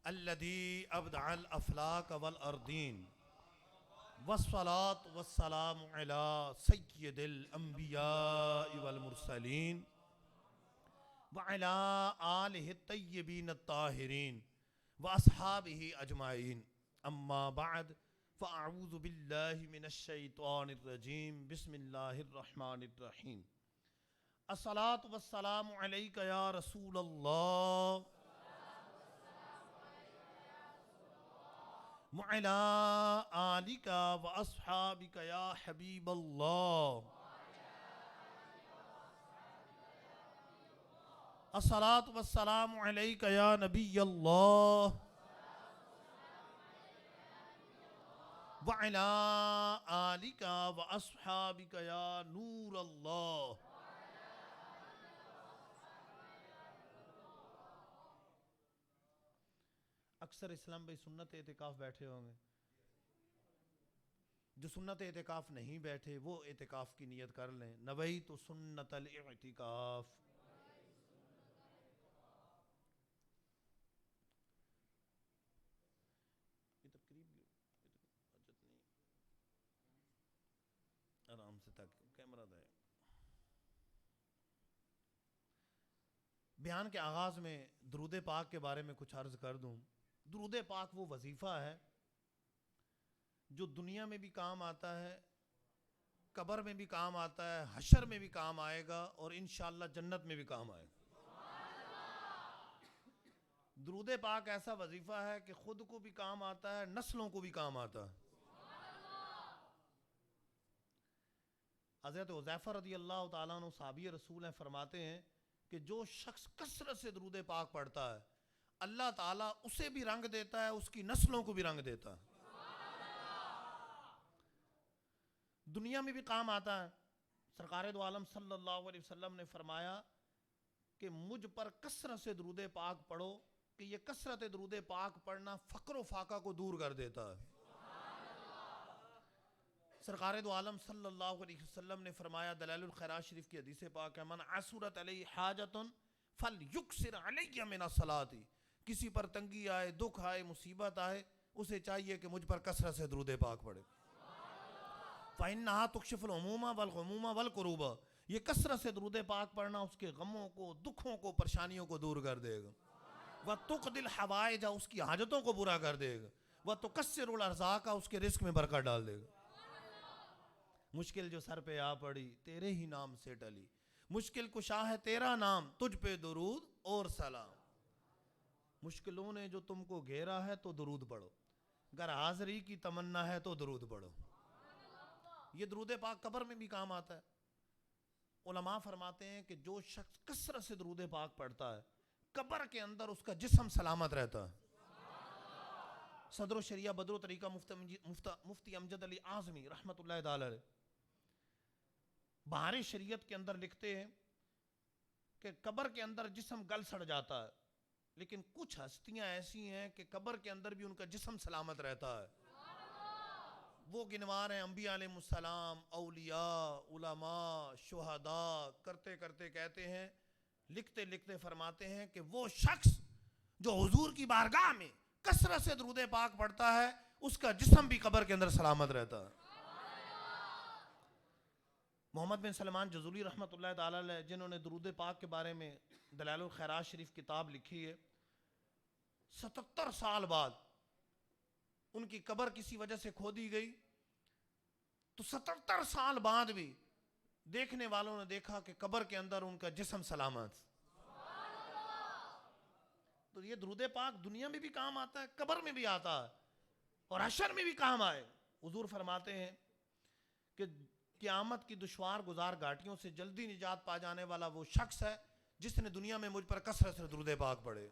الذي أبدع الأفلاك والأرضين والصلاة والسلام على سيد الأنبياء والمرسلين وعلى آله الطيبين الطاهرين وأصحابه أجمعين أما بعد فأعوذ بالله من الشيطان الرجيم بسم الله الرحمن الرحيم الصلاة والسلام عليك يا رسول الله وعلى آلك وأصحابك يا حبيب الله الصلاة والسلام عليك يا نبي الله وعلى آلك وأصحابك يا نور الله. اکثر اسلام بھائی سنت اعتکاف بیٹھے ہوں گے، جو سنت اعتکاف نہیں بیٹھے وہ اعتکاف کی نیت کر لیں. نویت سنت الاعتکاف. ادھر قریب حاجت نہیں، آرام سے تک کیمرہ دے. بیان کے آغاز میں درود پاک کے بارے میں کچھ عرض کر دوں. درود پاک وہ وظیفہ ہے جو دنیا میں بھی کام آتا ہے، قبر میں بھی کام آتا ہے، حشر میں بھی کام آئے گا اور انشاءاللہ جنت میں بھی کام آئے گا. درود پاک ایسا وظیفہ ہے کہ خود کو بھی کام آتا ہے، نسلوں کو بھی کام آتا ہے. حضرت حذیفہ رضی اللہ تعالیٰ عنہ صحابی رسول ہیں، فرماتے ہیں کہ جو شخص کثرت سے درود پاک پڑھتا ہے اللہ تعالیٰ اسے بھی رنگ دیتا ہے، اس کی نسلوں کو بھی رنگ دیتا ہے. دنیا میں بھی کام آتا ہے. سرکار دو عالم صلی اللہ علیہ وسلم نے فرمایا کہ مجھ پر کثرت سے درود پاک پڑھو کہ یہ کثرت درود پاک پڑھنا فقر و فاقہ کو دور کر دیتا ہے. سرکار دو عالم صلی اللہ علیہ وسلم نے فرمایا، دلائل الخیرات شریف کی حدیث پاک ہے، من عسرت علیہ حاجت فلیکثر علی من الصلاۃ. کسی پر تنگی آئے، دکھ آئے، مصیبت آئے، اسے چاہیے کہ مجھ پر کثرت سے درود پاک پڑھے. فإنها تکشف الہموم والغموم والکروب. یہ کثرت سے درود پاک پڑھنا اس کے غموں کو، دکھوں کو، پریشانیوں کو دور کر دے گا. وتقضی الحوائج، اس کی حاجتوں کو پورا کر دے گا. وتکثر الارزاق، اس کے رزق میں برکت ڈال دے گا. مشکل جو سر پہ آ پڑی تیرے ہی نام سے ٹلی، مشکل کشا ہے تیرا نام، تجھ پہ درود اور سلام. مشکلوں نے جو تم کو گھیرا ہے تو درود پڑھو، اگر حاضری کی تمنا ہے تو درود پڑھو. یہ درود پاک قبر میں بھی کام آتا ہے. علماء فرماتے ہیں کہ جو شخص کثرت سے درود پاک پڑھتا ہے قبر کے اندر اس کا جسم سلامت رہتا ہے. صدر الشریعہ بدر الطریقہ مفتی امجد علی اعظمی رحمۃ اللہ تعالی علیہ بہار شریعت کے اندر لکھتے ہیں کہ قبر کے اندر جسم گل سڑ جاتا ہے، لیکن کچھ ہستیاں ایسی ہیں کہ قبر کے اندر بھی ان کا جسم سلامت رہتا ہے. وہ گنوار ہیں انبیاء علیہ السلام، اولیاء، علماء، شہداء. کرتے کرتے کہتے ہیں، لکھتے لکھتے فرماتے ہیں کہ وہ شخص جو حضور کی بارگاہ میں کثرت سے درود پاک پڑھتا ہے اس کا جسم بھی قبر کے اندر سلامت رہتا ہے. محمد بن سلمان جزولی رحمۃ اللہ تعالی علیہ، جنہوں نے درود پاک کے بارے میں دلائل الخیرات شریف کتاب لکھی ہے، 77 سال بعد ان کی قبر کسی وجہ سے کھودی گئی تو 77 سال بعد بھی دیکھنے والوں نے دیکھا کہ قبر کے اندر ان کا جسم سلامت. تو یہ درود پاک دنیا میں بھی کام آتا ہے، قبر میں بھی آتا ہے اور حشر میں بھی کام آئے. حضور فرماتے ہیں کہ قیامت کی دشوار گزار گھاٹیوں سے جلدی نجات پا جانے والا وہ شخص ہے جس نے دنیا میں مجھ پر کثرت سے درود پاک پڑھے.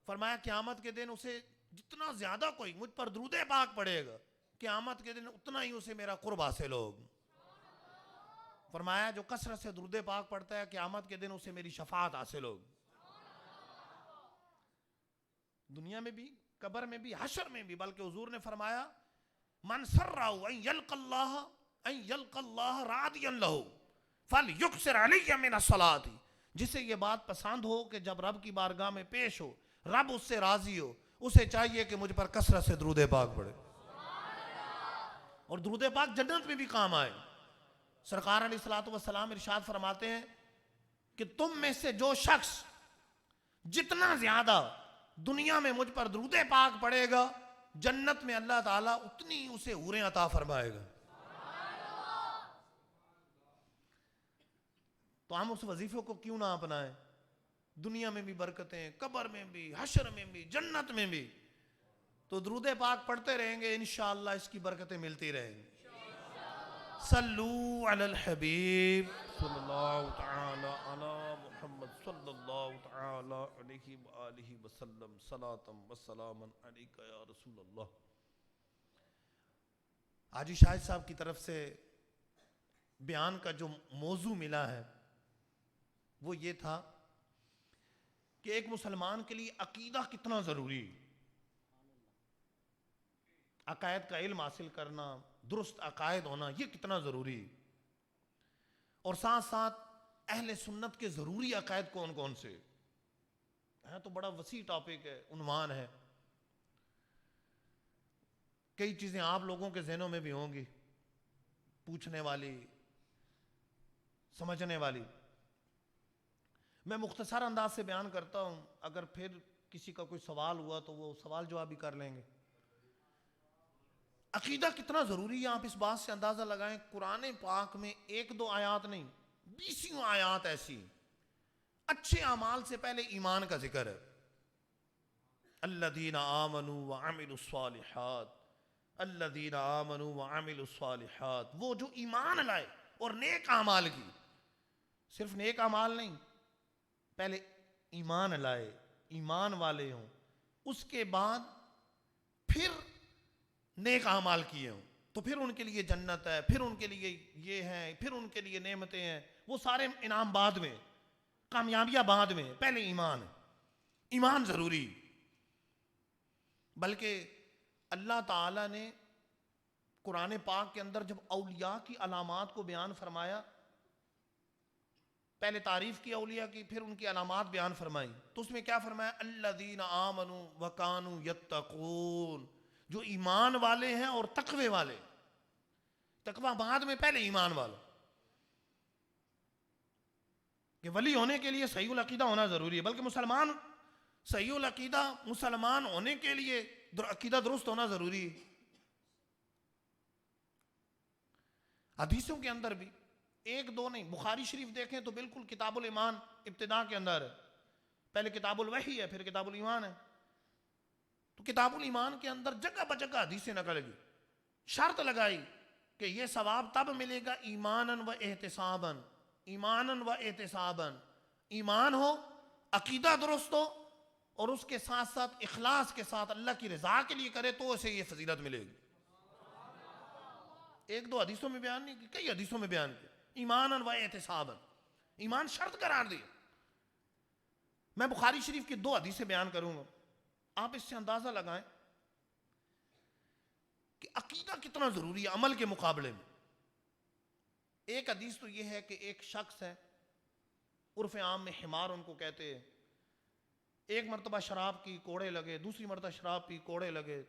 فرمایا قیامت کے دن اسے جتنا زیادہ کوئی مجھ پر درود پاک پڑھے گا قیامت کے دن اتنا ہی اسے میرا قرب حاصل ہوگا. فرمایا جو کثرت سے درود پاک پڑھتا ہے قیامت کے دن اسے میری شفاعت حاصل ہوگی. دنیا میں بھی، قبر میں بھی، حشر میں بھی. بلکہ حضور نے فرمایا من سرہ ان یلقى اللہ راضیا لہ فلیکثر علی من الصلاۃ. جسے یہ بات پسند ہو کہ جب رب کی بارگاہ میں پیش ہو رب اس سے راضی ہو، اسے چاہیے کہ مجھ پر کثرت سے درود پاک پڑھے، اور درود پاک جنت میں بھی کام آئے۔ سرکار علیہ الصلوۃ والسلام ارشاد فرماتے ہیں کہ تم میں سے جو شخص جتنا زیادہ دنیا میں مجھ پر درود پاک پڑھے گا، جنت میں اللہ تعالیٰ اتنی اسے حوریں عطا فرمائے گا۔ تو ہم اس وظیفے کو کیوں نہ اپنائیں؟ دنیا میں بھی برکتیں، قبر میں بھی، حشر میں بھی، جنت میں بھی۔ تو درود پاک پڑھتے رہیں گے، انشاءاللہ اس کی برکتیں ملتی رہیں گی۔ صلو علی الحبیب صلی اللہ تعالی علی محمد صلی اللہ تعالی علیہ وآلہ وسلم، صلاۃ و سلاما علیک یا رسول اللہ۔ حاجی شاہد صاحب کی طرف سے بیان کا جو موضوع ملا ہے وہ یہ تھا کہ ایک مسلمان کے لیے عقیدہ کتنا ضروری ہے، عقائد کا علم حاصل کرنا، درست عقائد ہونا، یہ کتنا ضروری ہے، اور ساتھ ساتھ اہل سنت کے ضروری عقائد کون کون سے ہیں۔ تو بڑا وسیع ٹاپک ہے، عنوان ہے، کئی چیزیں آپ لوگوں کے ذہنوں میں بھی ہوں گی پوچھنے والی، سمجھنے والی۔ میں مختصر انداز سے بیان کرتا ہوں، اگر پھر کسی کا کوئی سوال ہوا تو وہ سوال جواب بھی کر لیں گے۔ عقیدہ کتنا ضروری ہے، آپ اس بات سے اندازہ لگائیں، قرآن پاک میں ایک دو آیات نہیں، 20 آیات ایسی اچھے اعمال سے پہلے ایمان کا ذکر ہے۔ الذین آمنوا وعملوا الصالحات، الذین آمنوا وعملوا الصالحات، وہ جو ایمان لائے اور نیک اعمال کی، صرف نیک اعمال نہیں، پہلے ایمان لائے، ایمان والے ہوں، اس کے بعد پھر نیک اعمال کیے ہوں، تو پھر ان کے لیے جنت ہے، پھر ان کے لیے یہ ہے، پھر ان کے لیے نعمتیں ہیں، وہ سارے انعام بعد میں، کامیابیاں بعد میں، پہلے ایمان ہے۔ ایمان ضروری، بلکہ اللہ تعالیٰ نے قرآن پاک کے اندر جب اولیاء کی علامات کو بیان فرمایا، پہلے تعریف کی اولیاء کی، پھر ان کی علامات بیان فرمائی، تو اس میں کیا فرمایا؟ الذین آمنوا وکانوا یتقون، جو ایمان والے ہیں اور تقوی والے۔ تقوی بعد میں، پہلے ایمان والے، کہ ولی ہونے کے لیے صحیح العقیدہ ہونا ضروری ہے، بلکہ مسلمان صحیح العقیدہ، مسلمان ہونے کے لیے عقیدہ درست ہونا ضروری ہے۔ حدیثوں کے اندر بھی ایک دو نہیں، بخاری شریف دیکھیں تو بالکل کتاب الایمان ابتدا کے اندر ہے، پہلے کتاب الوحی ہے، پھر کتاب الایمان ہے۔ تو کتاب الایمان کے اندر جگہ بجگہ حدیثیں نقل کی، شرط لگائی کہ یہ ثواب تب ملے گا ایماناً و احتساباً، ایماناً و احتساباً، ایمان ہو، عقیدہ درست ہو، اور اس کے ساتھ ساتھ اخلاص کے ساتھ اللہ کی رضا کے لیے کرے تو اسے یہ فضیلت ملے گی۔ ایک دو حدیثوں میں بیان نہیں کی، کئی حدیثوں میں بیان کی، ایماناً و احتساباً، ایمان شرط قرار دی۔ میں بخاری شریف کی 2 حدیثیں بیان کروں گا، آپ اس سے اندازہ لگائیں کہ عقیدہ کتنا ضروری ہے عمل کے مقابلے میں۔ ایک حدیث تو یہ ہے کہ ایک شخص ہے، عرف عام میں حمار ان کو کہتے ہیں، ایک مرتبہ شراب کی، کوڑے لگے، دوسری مرتبہ شراب پی، کوڑے لگے،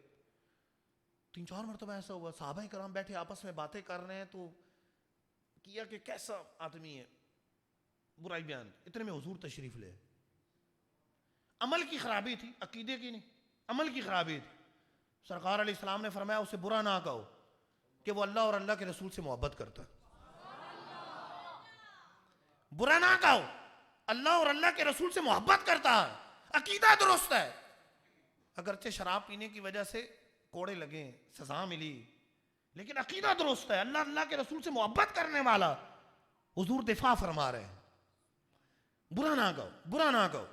3-4 مرتبہ ایسا ہوا، صحابہ کرام بیٹھے آپس میں باتیں کر رہے ہیں، تو کیا کہ کیسا آدمی ہے، برائی بیان، اتنے میں حضور تشریف لے۔ عمل کی خرابی تھی، عقیدے کی نہیں، عمل کی خرابی تھی۔ سرکار علیہ السلام نے فرمایا اسے برا نہ کہو کہ وہ اللہ اور اللہ کے رسول سے محبت کرتا ہے، برا نہ کہو، اللہ اور اللہ کے رسول سے محبت کرتا ہے، عقیدہ درست ہے۔ اگرچہ شراب پینے کی وجہ سے کوڑے لگے، سزا ملی، لیکن عقیدہ درست ہے، اللہ کے رسول سے محبت کرنے والا، حضور دفاع فرما رہے ہیں، برا نہ کہو، برا نہ کہو۔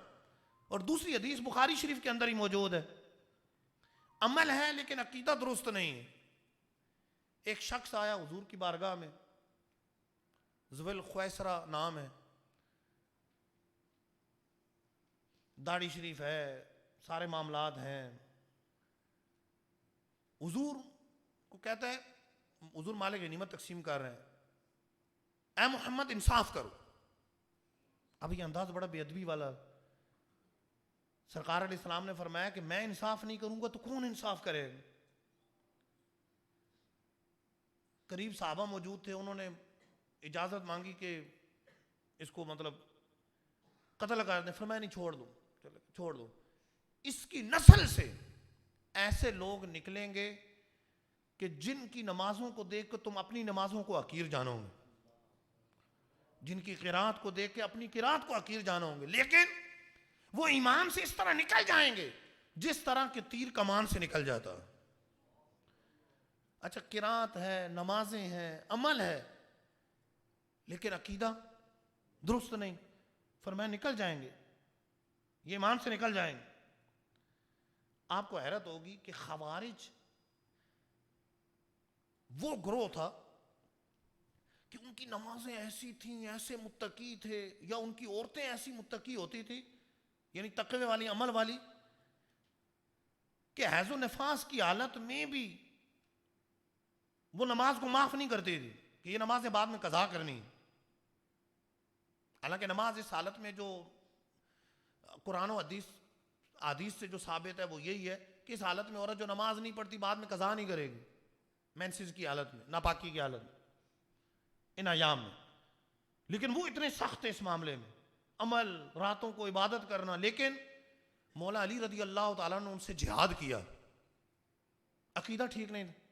اور دوسری حدیث بخاری شریف کے اندر ہی موجود ہے، عمل ہے لیکن عقیدہ درست نہیں ہے۔ ایک شخص آیا حضور کی بارگاہ میں، ذو الخویسرہ نام ہے، داڑھی شریف ہے، سارے معاملات ہیں، حضور کو کہتا ہے، حضور مال غنیمت تقسیم کر رہے ہیں، اے محمد انصاف کرو۔ اب یہ انداز بڑا بے ادبی والا، سرکار علیہ السلام نے فرمایا کہ میں انصاف نہیں کروں گا تو کون انصاف کرے گا؟ قریب صحابہ موجود تھے، انہوں نے اجازت مانگی کہ اس کو مطلب قتل کر دیں. فرمایا نہیں، چھوڑ دو، چلو چھوڑ دو. اس کی نسل سے ایسے لوگ نکلیں گے کہ جن کی نمازوں کو دیکھ کر تم اپنی نمازوں کو حقیر جانو گے، جن کی قرات کو دیکھ کے اپنی قرات کو حقیر جانو گے، لیکن وہ ایمان سے اس طرح نکل جائیں گے جس طرح کہ تیر کمان سے نکل جاتا. اچھا قرات ہے، نمازیں ہیں، عمل ہے، لیکن عقیدہ درست نہیں. فرمایا نکل جائیں گے، یہ ایمان سے نکل جائیں گے. آپ کو حیرت ہوگی کہ خوارج وہ گروہ تھا کہ ان کی نمازیں ایسی تھیں، ایسے متقی تھے، یا ان کی عورتیں ایسی متقی ہوتی تھی، یعنی تقوی والی، عمل والی، کہ حیض و نفاس کی حالت میں بھی وہ نماز کو معاف نہیں کرتی تھی کہ یہ نمازیں بعد میں قضا کرنی. حالانکہ نماز اس حالت میں جو قرآن و حدیث سے جو ثابت ہے وہ یہی ہے کہ اس حالت میں عورت جو نماز نہیں پڑھتی بعد میں قضا نہیں کرے گی، مینسز کی حالت میں، ناپاکی کی حالت میں، ان ایام میں. لیکن وہ اتنے سخت تھے اس معاملے میں، عمل، راتوں کو عبادت کرنا. لیکن مولا علی رضی اللہ تعالیٰ نے ان سے جہاد کیا. عقیدہ ٹھیک نہیں تھا،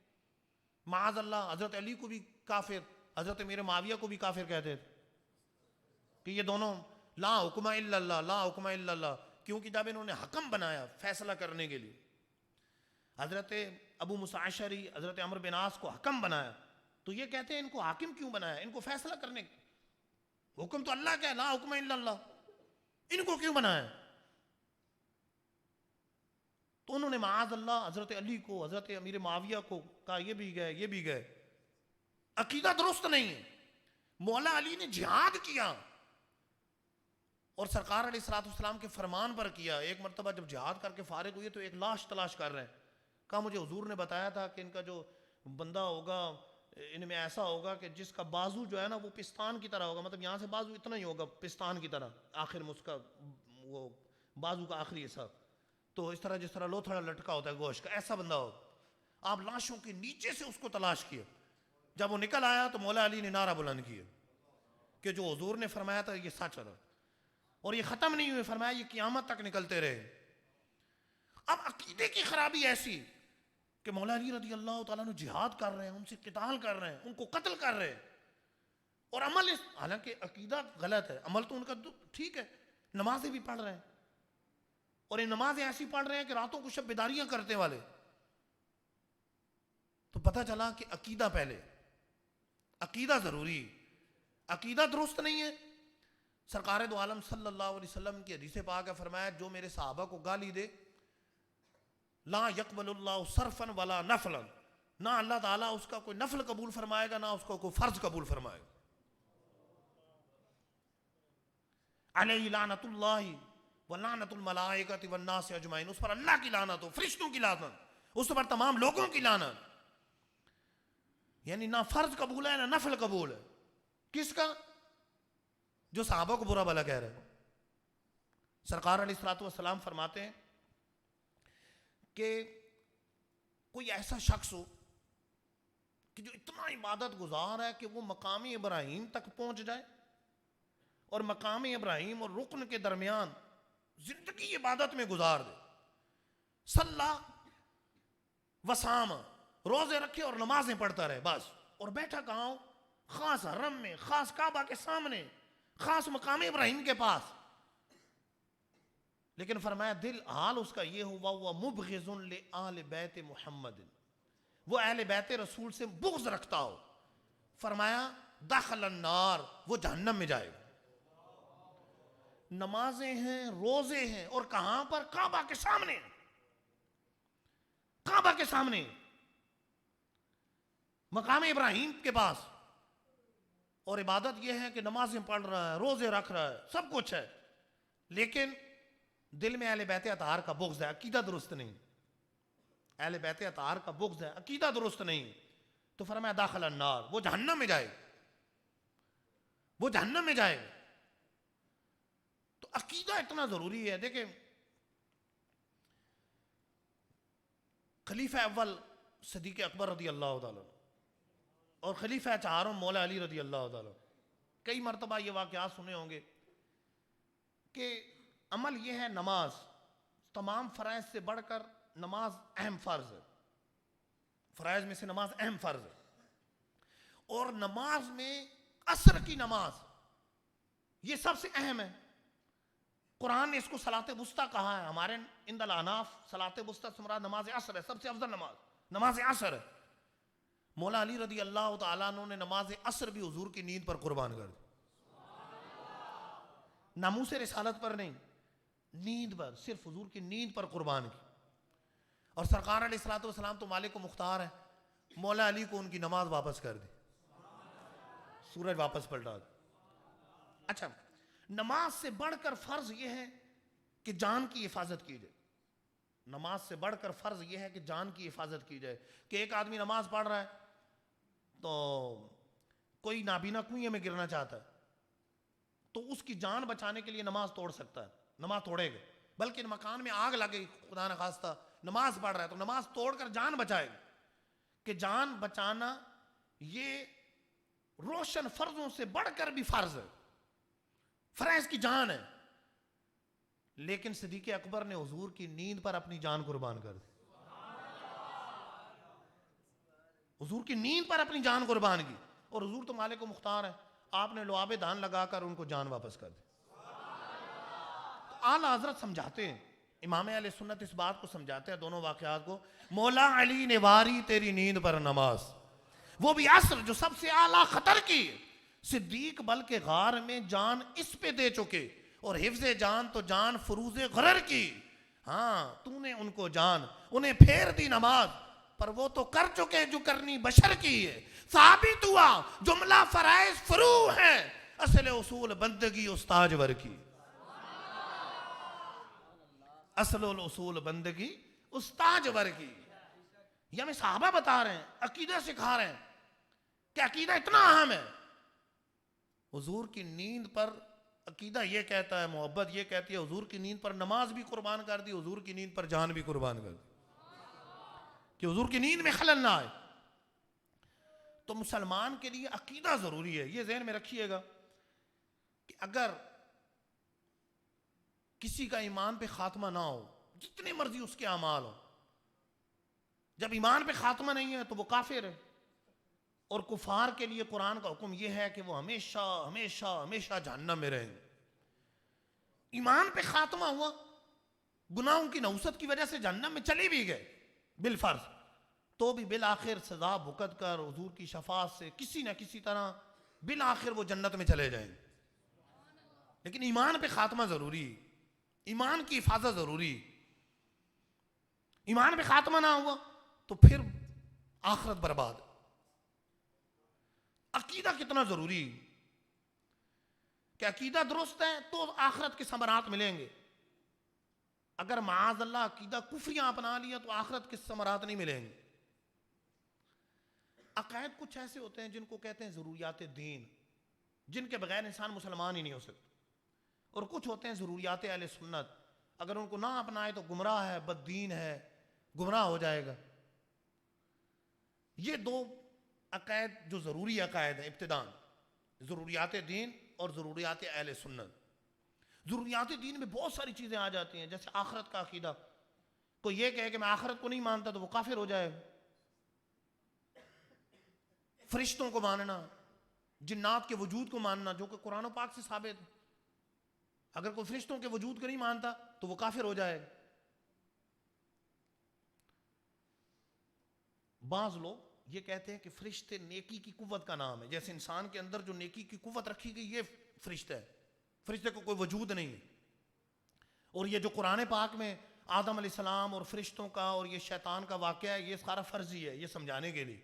معاذ اللہ حضرت علی کو بھی کافر، حضرت میرے معاویہ کو بھی کافر کہتے تھے کہ یہ دونوں لا حکم الا اللہ، لا حکم الا اللہ. کیونکہ جب انہوں نے حکم بنایا فیصلہ کرنے کے لیے، حضرت ابو موسیٰ اشعری، حضرت عمرو بن عاص کو حکم بنایا، تو یہ کہتے ہیں ان کو حاکم کیوں بنایا؟ ان کو فیصلہ کرنے، حکم تو اللہ کا ہے، لا حکم الا اللہ، ان کو کیوں بنایا؟ تو انہوں نے معاذ اللہ حضرت علی کو، حضرت امیر معاویہ کو کہا یہ بھی گئے، یہ بھی گئے. عقیدہ درست نہیں ہے. مولا علی نے جہاد کیا اور سرکار علیہ السلام کے فرمان پر کیا. ایک مرتبہ جب جہاد کر کے فارغ ہوئے تو ایک لاش تلاش کر رہے ہیں. کہا مجھے حضور نے بتایا تھا کہ ان کا جو بندہ ہوگا ان میں ایسا ہوگا کہ جس کا بازو جو ہے نا وہ پستان کی طرح ہوگا، مطلب یہاں سے بازو اتنا ہی ہوگا پستان کی طرح، آخر میں اس کا وہ بازو کا آخری حصہ تو اس طرح جس طرح لوتھڑا لٹکا ہوتا ہے گوشت کا، ایسا بندہ ہوگا. آپ لاشوں کے نیچے سے اس کو تلاش کیا. جب وہ نکل آیا تو مولا علی نے نعرہ بلند کیا کہ جو حضور نے فرمایا تھا یہ سچ رہا، اور یہ ختم نہیں ہوئے، فرمایا یہ قیامت تک نکلتے رہے. اب عقیدے کی خرابی ایسی کہ مولا علی رضی اللہ تعالیٰ نے جہاد کر رہے ہیں، ان سے قتال کر رہے ہیں، ان کو قتل کر رہے ہیں، اور عمل حالانکہ عقیدہ غلط ہے، عمل تو ان کا ٹھیک ہے، نمازیں بھی پڑھ رہے ہیں، اور یہ نمازیں ایسی پڑھ رہے ہیں کہ راتوں کو شب بیداریاں کرتے والے. تو پتہ چلا کہ عقیدہ پہلے، عقیدہ ضروری، عقیدہ درست نہیں ہے. سرکار دو عالم صلی اللہ علیہ وسلم کی حدیث پاک ہے، فرمایا جو میرے صحابہ کو گالی دے، لا یقبل اللہ صرفا ولا نفلا، نہ اللہ تعالیٰ اس کا کوئی نفل قبول فرمائے گا، نہ اس کا کوئی فرض قبول فرمائے گا. علیہ لعنت اللہ ولعنت الملائکۃ والناس اجمعین، اس پر اللہ کی لعنت ہو، فرشتوں کی لعنت، اس پر تمام لوگوں کی لعنت. یعنی نہ فرض قبول ہے نہ نفل قبول ہے. کس کا؟ جو صحابہ کو برا بھلا کہہ رہے ہیں. سرکار علیہ السلام فرماتے ہیں کہ کوئی ایسا شخص ہو کہ جو اتنا عبادت گزار ہے کہ وہ مقام ابراہیم تک پہنچ جائے اور مقام ابراہیم اور رکن کے درمیان زندگی عبادت میں گزار دے، صلی وسام، روزے رکھے اور نمازیں پڑھتا رہے بس، اور بیٹھا کہاں ہو؟ خاص حرم میں، خاص کعبہ کے سامنے، خاص مقام ابراہیم کے پاس. لیکن فرمایا دل حال اس کا یہ ہوا وہ مبغض لآل بیت محمد، وہ اہل بیت رسول سے بغض رکھتا ہو. فرمایا دخل النار، وہ جہنم میں جائے گا. نمازیں ہیں، روزے ہیں، اور کہاں پر؟ کعبہ کے سامنے، کعبہ کے سامنے، مقام ابراہیم کے پاس، اور عبادت یہ ہے کہ نمازیں پڑھ رہا ہے، روزے رکھ رہا ہے، سب کچھ ہے، لیکن دل میں اہل بیت اطہار کا بغض ہے، عقیدہ درست نہیں. اہل بیت اطہار کا بغض ہے، عقیدہ درست نہیں. تو فرمایا داخل النار، وہ جہنم میں جائے گا، وہ جہنم میں جائے گا. تو عقیدہ اتنا ضروری ہے. دیکھیں خلیفہ اول صدیق اکبر رضی اللہ تعالیٰ اور خلیفہ چہارم مولا علی رضی اللہ تعالیٰ، کئی مرتبہ یہ واقعات سنے ہوں گے کہ عمل یہ ہے، نماز تمام فرائض سے بڑھ کر نماز اہم فرض ہے، فرائض میں سے نماز اہم فرض ہے، اور نماز میں عصر کی نماز یہ سب سے اہم ہے۔ قرآن نے اس کو صلاۃ وسطیٰ کہا ہے، ہمارے عند الاحناف صلاۃ وسطیٰ سے مراد نماز عصر ہے، سب سے افضل نماز نماز عصر ہے۔ مولا علی رضی اللہ تعالیٰ عنہ نے نماز عصر بھی حضور کی نیند پر قربان کر دی، ناموس رسالت پر نہیں، نیند پر، صرف حضور کی نیند پر قربان کی۔ اور سرکار علیہ الصلوۃ والسلام تو مالک و مختار ہے، مولا علی کو ان کی نماز واپس کر دی، سورج واپس پلٹا دی۔ اچھا، نماز سے بڑھ کر فرض یہ ہے کہ جان کی حفاظت کی جائے، نماز سے بڑھ کر فرض یہ ہے کہ جان کی حفاظت کی جائے، کہ ایک آدمی نماز پڑھ رہا ہے تو کوئی نابینا کنویں میں گرنا چاہتا ہے تو اس کی جان بچانے کے لیے نماز توڑ سکتا ہے، نماز توڑے گا، بلکہ مکان میں آگ لگے خدا نخواستہ، نماز پڑھ رہا ہے تو نماز توڑ کر جان بچائے گا، کہ جان بچانا یہ روشن فرضوں سے بڑھ کر بھی فرض ہے، فرائض کی جان ہے۔ لیکن صدیق اکبر نے حضور کی نیند پر اپنی جان قربان کر دی، حضور کی نیند پر اپنی جان قربان کی، اور حضور تو مالک و مختار ہے، آپ نے لعاب دان لگا کر ان کو جان واپس کر دی۔ اعلیٰ حضرت سمجھاتے ہیں، امام اہل سنت اس بات کو سمجھاتے ہیں، دونوں واقعات کو، مولا علی نے واری تیری نیند پر نماز، وہ بھی عصر جو سب سے اعلیٰ خطر کی، صدیق بلکہ غار میں جان اس پہ دے چکے، اور حفظ جان تو جان فروز غرر کی، ہاں تو نے ان کو جان، انہیں پھیر دی نماز، پر وہ تو کر چکے جو کرنی بشر کی ہے، ثابت ہوا جملہ فرائض فرو ہیں، اصل اصول بندگی استاج ور کی، اصل الاصول بندگی استاج ور کی۔ یہ ہمیں صحابہ بتا رہے ہیں، عقیدہ سکھا رہے ہیں کہ عقیدہ اتنا اہم ہے۔ حضور کی نیند پر عقیدہ یہ کہتا ہے، محبت یہ کہتی ہے، حضور کی نیند پر نماز بھی قربان کر دی، حضور کی نیند پر جان بھی قربان کر دی، کہ حضور کی نیند میں خلل نہ آئے۔ تو مسلمان کے لیے عقیدہ ضروری ہے، یہ ذہن میں رکھیے گا کہ اگر کسی کا ایمان پہ خاتمہ نہ ہو، جتنے مرضی اس کے اعمال ہوں، جب ایمان پہ خاتمہ نہیں ہے تو وہ کافر ہے، اور کفار کے لیے قرآن کا حکم یہ ہے کہ وہ ہمیشہ ہمیشہ ہمیشہ جہنم میں رہیں۔ ایمان پہ خاتمہ ہوا، گناہوں کی نحوست کی وجہ سے جہنم میں چلے بھی گئے بالفرض، تو بھی بالآخر سزا بھگت کر حضور کی شفاعت سے کسی نہ کسی طرح بالآخر وہ جنت میں چلے جائیں۔ لیکن ایمان پہ خاتمہ ضروری، ایمان کی حفاظت ضروری۔ ایمان پہ خاتمہ نہ ہوا تو پھر آخرت برباد۔ عقیدہ کتنا ضروری کہ عقیدہ درست ہے تو آخرت کے ثمرات ملیں گے، اگر معاذ اللہ عقیدہ کفریاں اپنا لیا تو آخرت کے ثمرات نہیں ملیں گے۔ عقائد کچھ ایسے ہوتے ہیں جن کو کہتے ہیں ضروریات دین، جن کے بغیر انسان مسلمان ہی نہیں ہو سکتا، اور کچھ ہوتے ہیں ضروریات اہل سنت، اگر ان کو نہ اپنائے تو گمراہ ہے، بد دین ہے، گمراہ ہو جائے گا۔ یہ دو عقائد جو ضروری عقائد ہیں ابتداء، ضروریات دین اور ضروریات اہل سنت۔ ضروریات دین میں بہت ساری چیزیں آ جاتی ہیں، جیسے آخرت کا عقیدہ، کوئی یہ کہے کہ میں آخرت کو نہیں مانتا تو وہ کافر ہو جائے گا۔ فرشتوں کو ماننا، جنات کے وجود کو ماننا، جو کہ قرآن و پاک سے ثابت ہے، اگر کوئی فرشتوں کے وجود کو نہیں مانتا تو وہ کافر ہو جائے گا۔ بعض لوگ یہ کہتے ہیں کہ فرشتے نیکی کی قوت کا نام ہے، جیسے انسان کے اندر جو نیکی کی قوت رکھی گئی یہ فرشتہ ہے، فرشتے کو کوئی وجود نہیں ہے۔ اور یہ جو قرآن پاک میں آدم علیہ السلام اور فرشتوں کا اور یہ شیطان کا واقعہ ہے، یہ سارا فرضی ہے، یہ سمجھانے کے لیے۔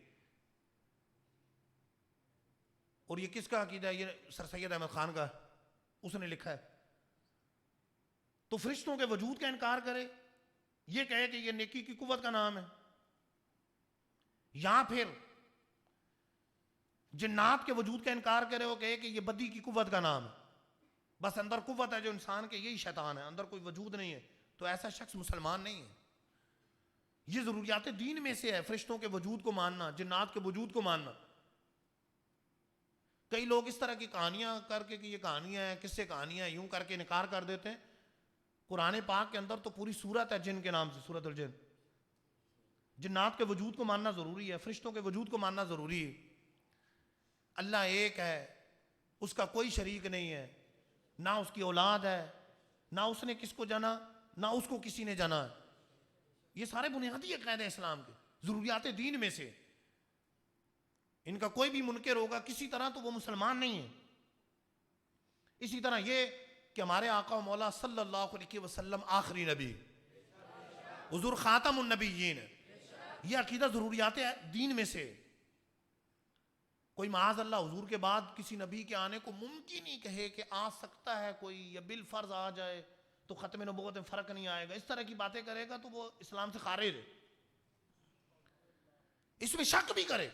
اور یہ کس کا عقیدہ ہے؟ یہ سر سید احمد خان کا، اس نے لکھا ہے۔ تو فرشتوں کے وجود کا انکار کرے، یہ کہے کہ یہ نیکی کی قوت کا نام ہے، یا پھر جنات کے وجود کا انکار کرے، وہ کہے کہ یہ بدی کی قوت کا نام ہے، بس اندر قوت ہے جو انسان کے، یہی شیطان ہے، اندر کوئی وجود نہیں ہے، تو ایسا شخص مسلمان نہیں ہے۔ یہ ضروریات دین میں سے ہے، فرشتوں کے وجود کو ماننا، جنات کے وجود کو ماننا۔ کئی لوگ اس طرح کی کہانیاں کر کے کہ یہ کہانیاں ہیں، قصے کہانیاں ہیں، یوں کر کے انکار کر دیتے ہیں۔ قرآن پاک کے اندر تو پوری سورت ہے جن کے نام سے، سورت الجن۔ جنات کے وجود کو ماننا ضروری ہے، فرشتوں کے وجود کو ماننا ضروری ہے۔ اللہ ایک ہے، اس کا کوئی شریک نہیں ہے، نہ اس کی اولاد ہے، نہ اس نے کس کو جانا، نہ اس کو کسی نے جانا ہے۔ یہ سارے بنیادی عقائد اسلام کے، ضروریات دین میں سے۔ ان کا کوئی بھی منکر ہوگا کسی طرح تو وہ مسلمان نہیں ہے۔ اسی طرح یہ کہ ہمارے آقا و مولا صلی اللہ علیہ وسلم آخری نبی، حضور خاتم النبیین ہے، یہ عقیدہ ضروریات دین میں سے۔ کوئی معاذ اللہ حضور کے بعد کسی نبی کے آنے کو ممکن ہی کہے کہ آ سکتا ہے کوئی، یا بالفرض آ جائے تو ختم نبوت میں فرق نہیں آئے گا، اس طرح کی باتیں کرے گا تو وہ اسلام سے خارج ہے۔ اس میں شک بھی کرے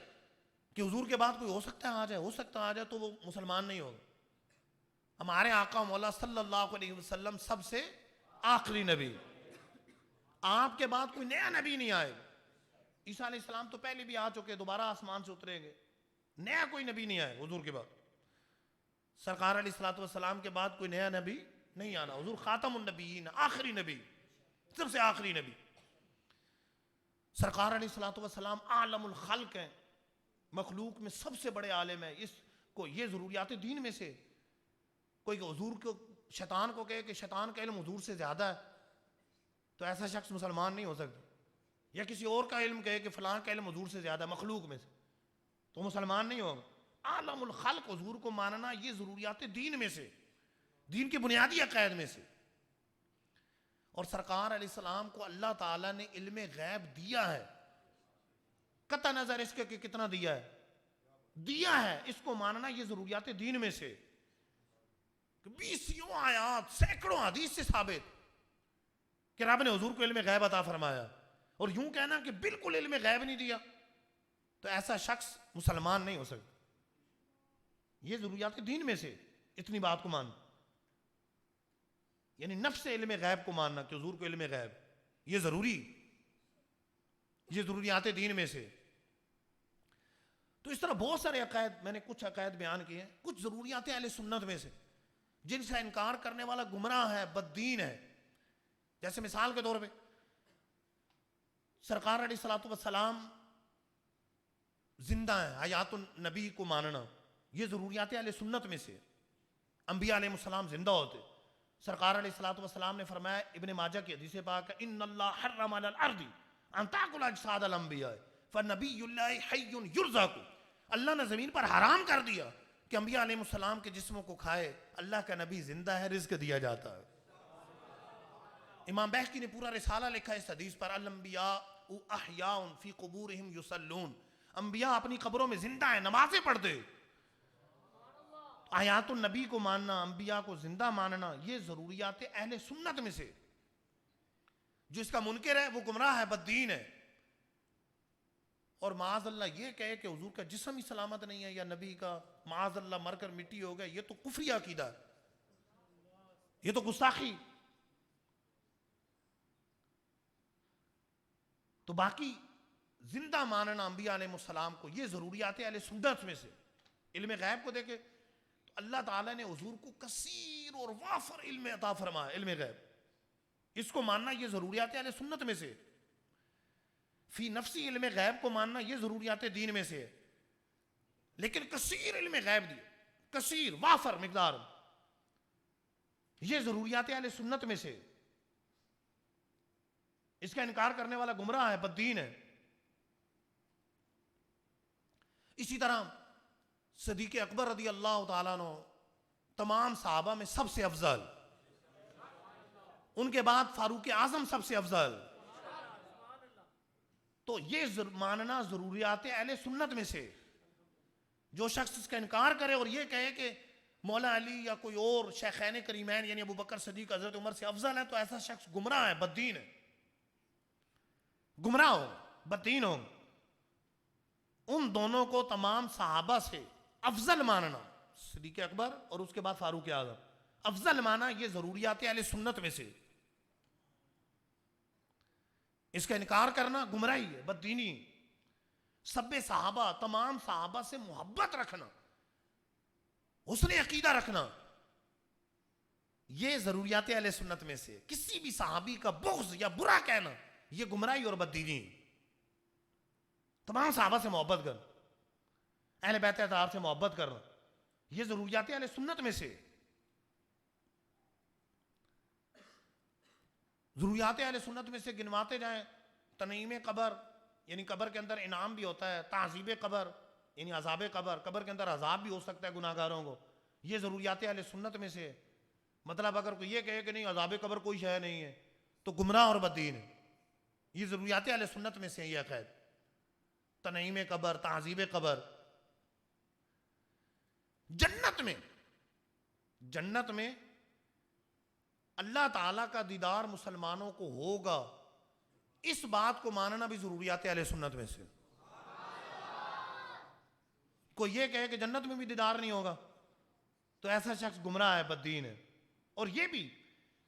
کہ حضور کے بعد کوئی ہو سکتا ہے آ جائے، ہو سکتا ہے آ جائے، تو وہ مسلمان نہیں ہوگا۔ ہمارے آقا مولا صلی اللہ علیہ وسلم سب سے آخری نبی، آپ کے بعد کوئی نیا نبی نہیں آئے گا۔ عیسیٰ علیہ السلام تو پہلے بھی آ چکے، دوبارہ آسمان سے اتریں گے، نیا کوئی نبی نہیں آئے حضور کے بعد۔ سرکار علیہ السلام کے بعد کوئی نیا نبی نہیں آنا، حضور خاتم النبیین، آخری نبی، سب سے آخری نبی۔ سرکار علیہ السلام عالم الخلق ہیں، مخلوق میں سب سے بڑے عالم ہیں۔ اس کو یہ ضروریات دین میں سے، کوئی حضور کو شیطان کو کہے کہ شیطان کا علم حضور سے زیادہ ہے تو ایسا شخص مسلمان نہیں ہو سکتا، یا کسی اور کا علم کہے کہ فلاں کا علم حضور سے زیادہ ہے مخلوق میں سے تو مسلمان نہیں ہوگا۔ عالم الخلق حضور کو ماننا یہ ضروریات دین میں سے، دین کی بنیادی عقائد میں سے۔ اور سرکار علیہ السلام کو اللہ تعالیٰ نے علم غیب دیا ہے، قطع نظر اس کے کہ کتنا دیا ہے، اس کو ماننا یہ ضروریات دین میں سے۔ 20 آیات، سینکڑوں حدیث سے ثابت کہ رب نے حضور کو علم غیب عطا فرمایا، اور یوں کہنا کہ بالکل علم غیب نہیں دیا تو ایسا شخص مسلمان نہیں ہو سکتا۔ یہ ضروریات دین میں سے اتنی بات کو ماننا، یعنی نفس علم غیب کو ماننا کہ حضور کو علم غیب، یہ ضروری، یہ ضروریات دین میں سے۔ تو اس طرح بہت سارے عقائد، میں نے کچھ عقائد بیان کیے ہیں، کچھ ضروریات اہل سنت میں سے جن سے انکار کرنے والا گمراہ ہے، بددین ہے۔ جیسے مثال کے طور پہ سرکار علیہ السلام زندہ ہیں، حیات النبی کو ماننا یہ ضروریات اہل سنت میں سے۔ انبیاء علیہ السلام زندہ ہوتے، سرکار علیہ السلام نے فرمایا، ابن ماجہ کی حدیث پاک ہے، ان اللہ حرم علی الارض ان تاکل اجساد الانبیاء فنبی اللہ حی یرزق، اللہ نے زمین پر حرام کر دیا کہ انبیاء علیہ السلام کے جسموں کو کھائے، اللہ کا نبی زندہ ہے، رزق دیا جاتا ہے۔ امام بہقی نے پورا رسالہ لکھا اس حدیث پر، الانبیاء احیاء فی قبورہم یصلون، انبیاء اپنی قبروں میں زندہ ہیں، نمازیں پڑھتے۔ حیات النبی کو ماننا، انبیاء کو زندہ ماننا یہ ضروریات اہل سنت میں سے۔ جو اس کا منکر ہے وہ گمراہ ہے، بددین ہے، اور معاذ اللہ یہ کہے کہ حضور کا جسم ہی سلامت نہیں ہے، یا نبی کا معاذ اللہ مر کر مٹی ہو گیا، یہ تو کفری عقیدہ ہے، یہ تو گستاخی۔ تو باقی زندہ ماننا انبیاء علیہ السلام کو یہ ضروریات اہل سنت میں سے۔ علم غیب کو دیکھے تو اللہ تعالیٰ نے حضور کو کثیر اور وافر علم عطا فرمایا، علم غیب، اس کو ماننا یہ ضروریات اہل سنت میں سے۔ فی نفسی علم غیب کو ماننا یہ ضروریات دین میں سے ہے، لیکن کثیر علم غیب دی، کثیر وافر مقدار، یہ ضروریات اہل سنت میں سے۔ اس کا انکار کرنے والا گمراہ ہے، بددین ہے۔ اسی طرح صدیق اکبر رضی اللہ تعالیٰ عنہ تمام صحابہ میں سب سے افضل، ان کے بعد فاروق اعظم سب سے افضل، تو یہ ماننا ضروریات اہل سنت میں سے۔ جو شخص اس کا انکار کرے اور یہ کہے کہ مولا علی یا کوئی اور شیخین کریمین یعنی ابو بکر صدیق حضرت عمر سے افضل ہے، تو ایسا شخص گمراہ ہے، بددین ہے، گمراہ ہو، بددین ہو۔ ان دونوں کو تمام صحابہ سے افضل ماننا، صدیق اکبر اور اس کے بعد فاروق اعظم، افضل مانا یہ ضروریات اہل سنت میں سے۔ اس کا انکار کرنا گمراہی ہے، بددینی ہے۔ سب صحابہ، تمام صحابہ سے محبت رکھنا، حسن عقیدہ رکھنا، یہ ضروریات اہل سنت میں سے۔ کسی بھی صحابی کا بغض یا برا کہنا یہ گمراہی اور بددینی ہے۔ تمام صحابہ سے محبت کرنا، اہل بیت اطہار سے محبت کرنا، یہ ضروریات اہل سنت میں سے۔ ضروریات اہل سنت میں سے گنواتے جائیں، تنعیم قبر یعنی قبر کے اندر انعام بھی ہوتا ہے، تعذیب قبر یعنی عذاب قبر، قبر کے اندر عذاب بھی ہو سکتا ہے گناہ گاروں کو، یہ ضروریات اہل سنت میں سے۔ مطلب اگر کوئی یہ کہے کہ نہیں عذاب قبر کوئی شے نہیں ہے تو گمراہ اور بددین ہے۔ یہ ضروریات اہل سنت میں سے یہ عقائد، تنعیم قبر، تعذیب قبر۔ جنت میں اللہ تعالیٰ کا دیدار مسلمانوں کو ہوگا، اس بات کو ماننا بھی ضروریات اہل سنت میں سے۔ کوئی یہ کہے کہ جنت میں بھی دیدار نہیں ہوگا تو ایسا شخص گمراہ ہے، بددین ہے۔ اور یہ بھی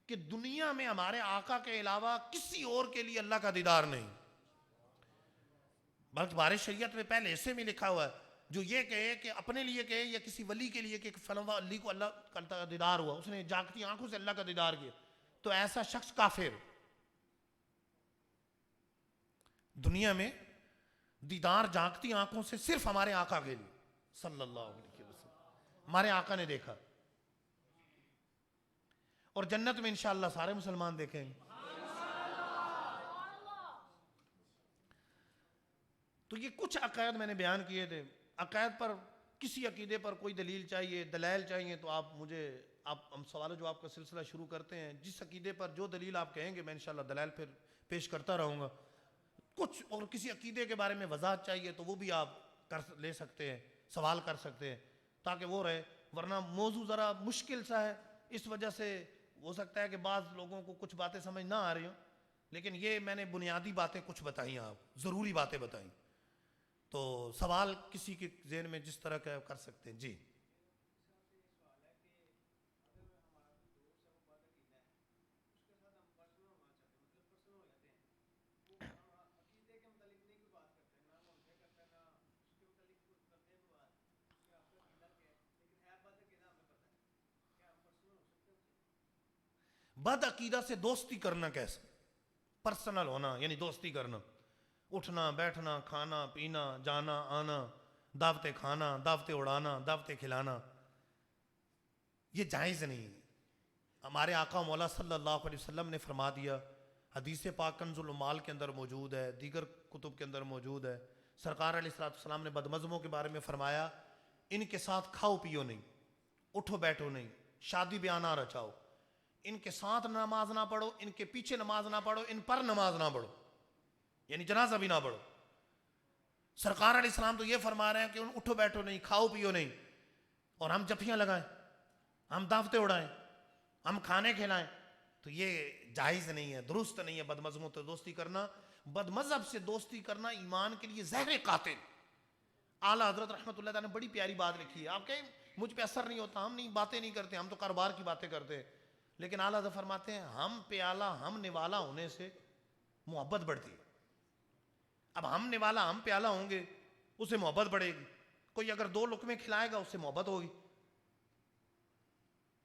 کہ دنیا میں ہمارے آقا کے علاوہ کسی اور کے لیے اللہ کا دیدار نہیں، بلکہ بارش شریعت میں پہلے حصے میں لکھا ہوا ہے، جو یہ کہے کہ اپنے لیے کہے یا کسی ولی کے لیے کہ فلاں ولی کو اللہ کا دیدار ہوا، اس نے جاگتی آنکھوں سے اللہ کا دیدار کیا، تو ایسا شخص کافر۔ دنیا میں دیدار جاگتی آنکھوں سے صرف ہمارے آقا کے لیے صلی اللہ علیہ وسلم، ہمارے آقا نے دیکھا، اور جنت میں انشاءاللہ سارے مسلمان دیکھیں گے۔ تو یہ کچھ عقائد میں نے بیان کیے تھے۔ عقائد پر کسی عقیدے پر کوئی دلیل چاہیے، دلائل چاہیے تو آپ مجھے ہم سوال و جواب کا سلسلہ شروع کرتے ہیں۔ جس عقیدے پر جو دلیل آپ کہیں گے میں انشاءاللہ دلائل پھر پیش کرتا رہوں گا۔ کچھ اور کسی عقیدے کے بارے میں وضاحت چاہیے تو وہ بھی آپ لے سکتے ہیں، سوال کر سکتے ہیں تاکہ وہ رہے، ورنہ موضوع ذرا مشکل سا ہے، اس وجہ سے ہو سکتا ہے کہ بعض لوگوں کو کچھ باتیں سمجھ نہ آ رہی ہوں، لیکن یہ میں نے بنیادی باتیں کچھ بتائیں، آپ ضروری باتیں بتائیں۔ تو سوال کسی کے ذہن میں جس طرح کا کر سکتے ہیں۔ جی بد عقیدہ سے دوستی کرنا کیسے؟ پرسنل ہونا یعنی دوستی کرنا، اٹھنا بیٹھنا، کھانا پینا، جانا آنا، دعوتیں کھانا، دعوتیں اڑانا، دعوتیں کھلانا، یہ جائز نہیں۔ ہمارے آقا مولا صلی اللہ علیہ وسلم نے فرما دیا، حدیث پاک کنز العمال کے اندر موجود ہے، دیگر کتب کے اندر موجود ہے، سرکار علیہ السلام نے بدمزموں کے بارے میں فرمایا، ان کے ساتھ کھاؤ پیو نہیں، اٹھو بیٹھو نہیں، شادی بیاہ نہ رچاؤ، ان کے ساتھ نماز نہ پڑھو، ان کے پیچھے نماز نہ پڑھو، ان پر نماز نہ پڑھو، یعنی جنازہ بھی نہ پڑھو۔ سرکار علیہ السلام تو یہ فرما رہے ہیں کہ اٹھو بیٹھو نہیں، کھاؤ پیو نہیں، اور ہم جفیاں لگائیں، ہم دعوتیں اڑائیں، ہم کھانے کھلائیں، تو یہ جائز نہیں ہے، درست نہیں ہے بدمذہبوں سے دوستی کرنا۔ بدمذہب سے دوستی کرنا ایمان کے لیے زہر قاتل۔ اعلیٰ حضرت رحمۃ اللہ تعالیٰ نے بڑی پیاری بات لکھی ہے۔ آپ کہیں مجھ پہ اثر نہیں ہوتا، ہم نہیں باتیں نہیں کرتے، ہم تو کاروبار کی باتیں کرتے ہیں، لیکن اعلیٰ حضرت فرماتے ہیں ہم پیالہ ہم نوالا ہونے سے محبت بڑھتی ہے۔ اب ہم نوالا ہم پیالہ ہوں گے اسے محبت بڑھے گی، کوئی اگر 2 لقمے کھلائے گا اس سے محبت ہوگی،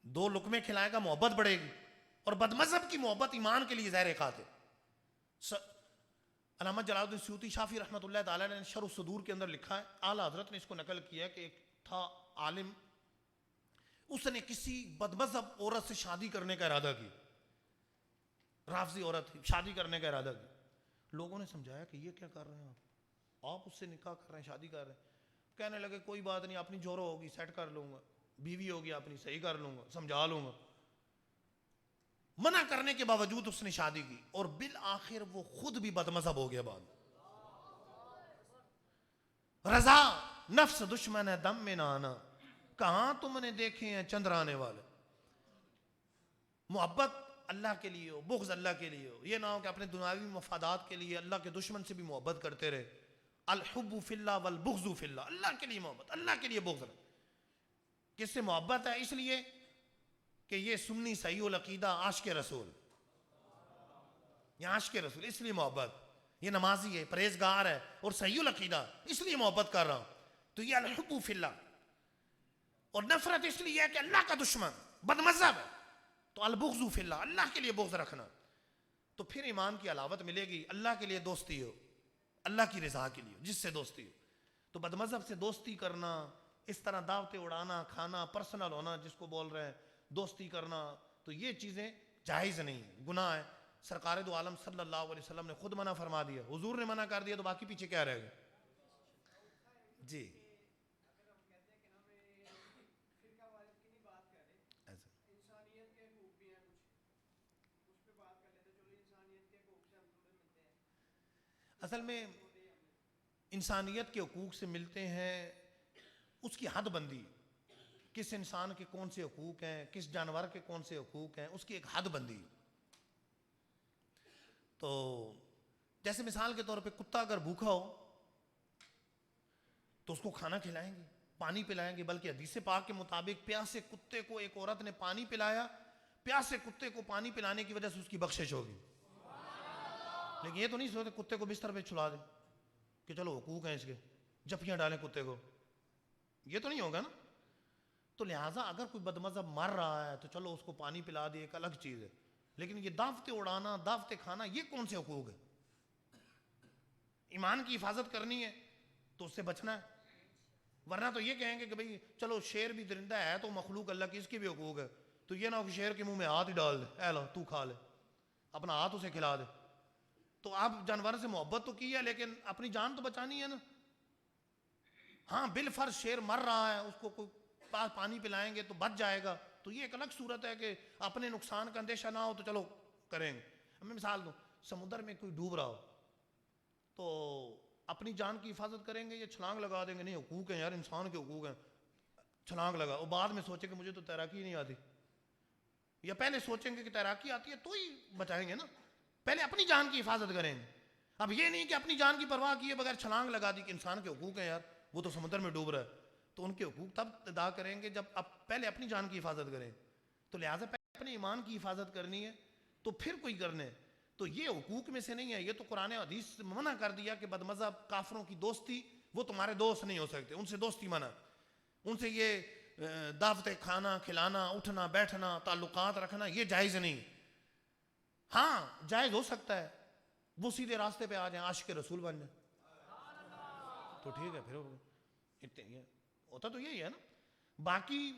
2 لقمے کھلائے گا محبت بڑھے گی، اور بدمذہب کی محبت ایمان کے لیے زہر قاتل۔ علامہ جلال الدین سیوطی شافعی رحمۃ اللہ تعالیٰ نے شرح الصدور کے اندر لکھا ہے، اعلیٰ حضرت نے اس کو نقل کیا کہ ایک تھا عالم، اس نے کسی بدمذہب عورت سے شادی کرنے کا ارادہ کیا، رافضی عورت تھی، شادی کرنے کا ارادہ کیا۔ لوگوں نے سمجھایا کہ یہ کیا کر رہے ہیں آپ اس سے نکاح کر رہے ہیں، شادی کر رہے ہیں۔ کہنے لگے کوئی بات نہیں، اپنی جورو ہوگی سیٹ کر لوں گا، بیوی ہوگی اپنی صحیح کر لوں گا، سمجھا لوں گا۔ منع کرنے کے باوجود اس نے شادی کی، اور بالآخر وہ خود بھی بدمذہب ہو گیا۔ بعد رضا نفس دشمن ہے دم میں نہ آنا، کہاں تم نے دیکھے ہیں چندرانے والے۔ محبت اللہ کے لیے ہو، بغض اللہ کے لیے ہو، یہ نہ ہو کہ اپنے دنیاوی مفادات کے لیے اللہ کے دشمن سے بھی محبت کرتے رہے۔ الحب فی اللہ والبغض فی اللہ، اللہ کے لیے محبت، اللہ کے لیے بغض۔ کس سے محبت ہے؟ اس لیے کہ یہ سنی صحیح العقیدہ عاشق رسول، یہ عاشق رسول اس لیے محبت, یہ نمازی ہے, پرہیزگار ہے اور صحیح العقیدہ اس لیے محبت کر رہا ہوں. تو یہ الحب فی اللہ. اور نفرت اس لیے ہے کہ اللہ کا دشمن بد مذہب ہے, تو البغض فی اللہ, اللہ کے لیے بغض رکھنا. تو پھر ایمان کی علاوت ملے گی, اللہ کے لیے دوستی ہو, اللہ کی رضا کے لیے جس سے دوستی ہو. تو بد مذہب سے دوستی کرنا, اس طرح دعوتیں اڑانا, کھانا, پرسنل ہونا جس کو بول رہے ہیں, دوستی کرنا, تو یہ چیزیں جائز نہیں, گناہ ہے. سرکار دو عالم صلی اللہ علیہ وسلم نے خود منع فرما دیا, حضور نے منع کر دیا, تو باقی پیچھے کیا رہے گا؟ جی اصل میں انسانیت کے حقوق سے ملتے ہیں, اس کی حد بندی, کس انسان کے کون سے حقوق ہیں, کس جانور کے کون سے حقوق ہیں, اس کی ایک حد بندی. تو جیسے مثال کے طور پہ کتا اگر بھوکا ہو تو اس کو کھانا کھلائیں گے, پانی پلائیں گے, بلکہ حدیث پاک کے مطابق پیاسے کتے کو ایک عورت نے پانی پلایا, پیاسے کتے کو پانی پلانے کی وجہ سے اس کی بخشش ہوگی. لیکن یہ تو نہیں سوچتے کتے کو بستر پہ چھلا دیں کہ چلو حقوق ہیں اس کے, جفیاں ڈالیں کتے کو, یہ تو نہیں ہوگا نا. تو لہٰذا اگر کوئی بدمذہب مر رہا ہے تو چلو اس کو پانی پلا دے, ایک الگ چیز ہے. لیکن یہ دعوتیں اڑانا, دعوتیں کھانا, یہ کون سے حقوق ہے؟ ایمان کی حفاظت کرنی ہے تو اس سے بچنا ہے, ورنہ تو یہ کہیں گے کہ بھئی چلو شیر بھی درندہ ہے تو مخلوق اللہ کی, اس کے بھی حقوق ہے, تو یہ نہ ہو کہ شیر کے منہ میں ہاتھ ہی ڈال دے, اے لو تو کھا لے, اپنا ہاتھ اسے کھلا دے. تو آپ جانور سے محبت تو کی ہے لیکن اپنی جان تو بچانی ہے نا. ہاں بالفرض شیر مر رہا ہے, اس کو کوئی پانی پلائیں گے تو بچ جائے گا, تو یہ ایک الگ صورت ہے کہ اپنے نقصان کا اندیشہ نہ ہو تو چلو کریں گے. میں مثال دوں, سمندر میں کوئی ڈوب رہا ہو تو اپنی جان کی حفاظت کریں گے یا چھلانگ لگا دیں گے؟ نہیں, حقوق ہیں یار, انسان کے حقوق ہیں, چھلانگ لگا. اور بعد میں سوچیں کہ مجھے تو تیراکی نہیں آتی, یا پہلے سوچیں گے کہ تیراکی آتی ہے تو ہی بچائیں گے نا, پہلے اپنی جان کی حفاظت کریں گے. اب یہ نہیں کہ اپنی جان کی پرواہ کیے بغیر چھلانگ لگا دی, کہ انسان کے حقوق ہیں یار, وہ تو سمندر میں ڈوب رہا ہے, تو ان کے حقوق تب ادا کریں گے جب پہلے اپنی جان کی حفاظت کریں. تو لہٰذا پہلے اپنے ایمان کی حفاظت کرنی ہے تو پھر کوئی کرنے. تو یہ حقوق میں سے نہیں ہے, یہ تو قرآن حدیث منع کر دیا کہ بد مذہب کافروں کی دوستی, وہ تمہارے دوست نہیں ہو سکتے, ان سے دوستی منع, ان سے یہ دعوتیں کھانا کھلانا, اٹھنا بیٹھنا, تعلقات رکھنا, یہ جائز نہیں. ہاں جائز ہو سکتا ہے وہ سیدھے راستے پہ آ جائیں, عاشق رسول بن جائیں, تو ٹھیک ہے, پھر ہوتا تو یہی ہے نا. باقی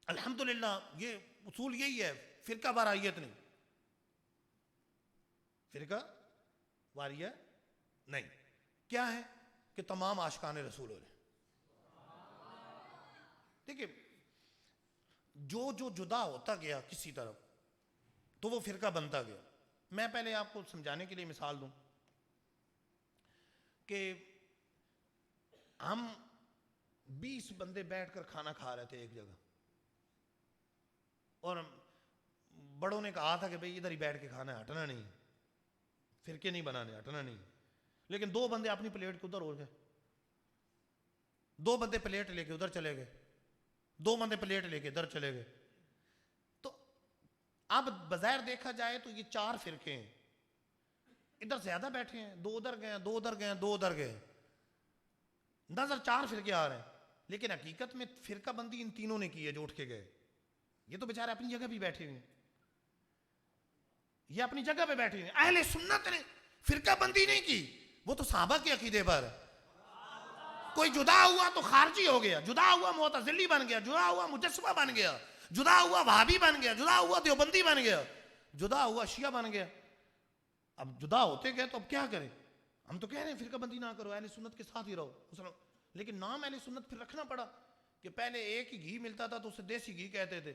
الحمدللہ یہ اصول یہی ہے, فرقہ وارائیت نہیں, فرقہ واریت نہیں. کیا ہے کہ تمام عاشقان رسول ہو جائیں. دیکھیں جو جدا ہوتا گیا کسی طرف تو وہ فرقہ بنتا گیا. میں پہلے آپ کو سمجھانے کے لیے مثال دوں کہ ہم 20 بندے بیٹھ کر کھانا کھا رہے تھے ایک جگہ, اور بڑوں نے کہا تھا کہ بھئی ادھر ہی بیٹھ کے کھانا ہے, ہٹنا نہیں, فرقے نہیں بنانے, ہٹنا نہیں. لیکن 2 بندے اپنی پلیٹ کے ادھر ہو گئے, 2 بندے پلیٹ لے کے ادھر چلے گئے, 2 بندے پلیٹ لے کے ادھر چلے گئے. تو اب بظاہر دیکھا جائے تو یہ 4 فرقے ہیں, ادھر زیادہ بیٹھے ہیں, 2 ادھر گئے, 2 ادھر گئے, 2 ادھر گئے, نظر 4 فرقے آ رہے ہیں. لیکن حقیقت میں فرقہ بندی ان تینوں نے کی ہے جو اٹھ کے گئے. یہ تو بیچارے اپنی جگہ بھی بیٹھے ہوئے ہیں, یہ اپنی جگہ پہ بیٹھے ہوئے ہیں. اہل سنت نے فرقہ بندی نہیں کی, وہ تو صحابہ کے عقیدے پر ہے. کوئی جدا ہوا تو خارجی ہو گیا, جدا ہوا معتزلی بن گیا, جدا ہوا مجسمہ بن گیا, جدا ہوا وہابی بن گیا, جدا ہوا دیوبندی بن گیا, جدا ہوا شیعہ بن گیا. اب جدا ہوتے گئے تو اب کیا کریں؟ ہم تو کہہ رہے ہیں فرقہ بندی نہ کرو, اہل سنت کے ساتھ ہی رہو. لیکن نام اہل سنت پھر رکھنا پڑا کہ پہلے ایک ہی گھی ملتا تھا تو اسے دیسی گھی کہتے تھے,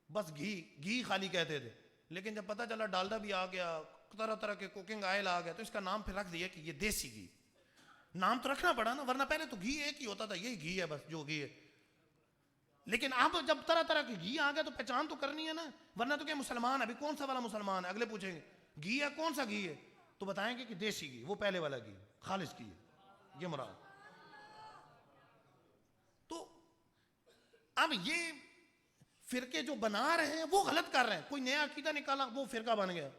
بس گھی خالی کہتے تھے. لیکن جب پتہ چلا ڈالڈا بھی آ گیا, طرح طرح کے کوکنگ آئل آ گیا, تو اس کا نام پھر رکھ دیا کہ یہ دیسی گھی. نام تو رکھنا پڑا نا, ورنہ پہلے تو گھی ایک ہی ہوتا تھا, یہی گھی ہے بس جو گھی ہے. لیکن اب جب طرح طرح کے گھی آ گیا تو پہچان تو کرنی ہے نا, ورنہ تو کہ مسلمان ابھی کون سا والا مسلمان ہے, اگلے پوچھیں گے گھی ہے کون سا گھی ہے, تو بتائیں گے کہ دیسی گھی, وہ پہلے والا گھی خالص گھی ہے, یہ مراد. تو اب یہ فرقے جو بنا رہے ہیں وہ غلط کر رہے ہیں, کوئی نیا عقیدہ نکالا وہ فرقہ بن گیا,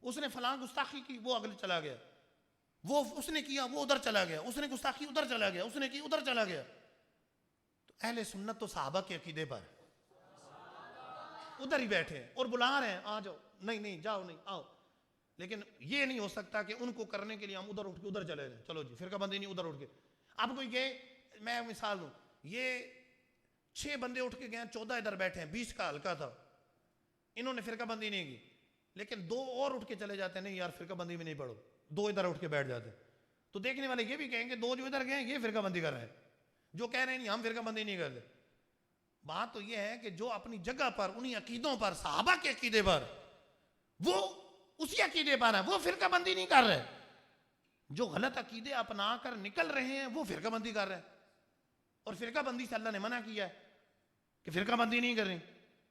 اس نے فلاں گستاخی کی، وہ اگلے چلا گیا، وہ اس نے کیا، وہ ادھر چلا گیا، اس نے گستاخی ادھر چلا گیا، اس نے کی ادھر چلا گیا. تو اہل سنت تو صحابہ کے عقیدے پر ادھر ہی بیٹھے اور بلا رہے ہیں آ جاؤ، نہیں جاؤ، نہیں آؤ. لیکن یہ نہیں ہو سکتا کہ ان کو کرنے کے لیے ہم ادھر اٹھ کے ادھر چلے جائیں. چلو جی فرقہ بندی نہیں، ادھر اٹھ کے. اب کوئی گئے، میں مثال دوں، یہ 6 بندے اٹھ کے گئے، 14 ادھر بیٹھے ہیں، 20 کا حلقہ تھا، انہوں نے فرقہ بندی نہیں کی، لیکن 2 اور اٹھ کے چلے جاتے ہیں، نہیں یار فرقہ بندی میں نہیں پڑھو، 2 ادھر اٹھ کے بیٹھ جاتے ہیں. تو دیکھنے والے یہ بھی کہیں گے 2 جو ادھر گئے یہ فرقہ بندی کر رہے ہیں، جو کہہ رہے ہیں نہیں ہم فرقہ بندی نہیں کرتے. بات تو یہ ہے کہ جو اپنی جگہ پر، انہی عقیدوں پر، صحابہ کے عقیدے پر، وہ اسی عقیدے پر ہے، وہ فرقہ بندی نہیں کر رہے. جو غلط عقیدے اپنا کر نکل رہے ہیں وہ فرقہ بندی کر رہے ہیں. اور فرقہ بندی سے اللہ نے منع کیا ہے کہ فرقہ بندی نہیں کرنی.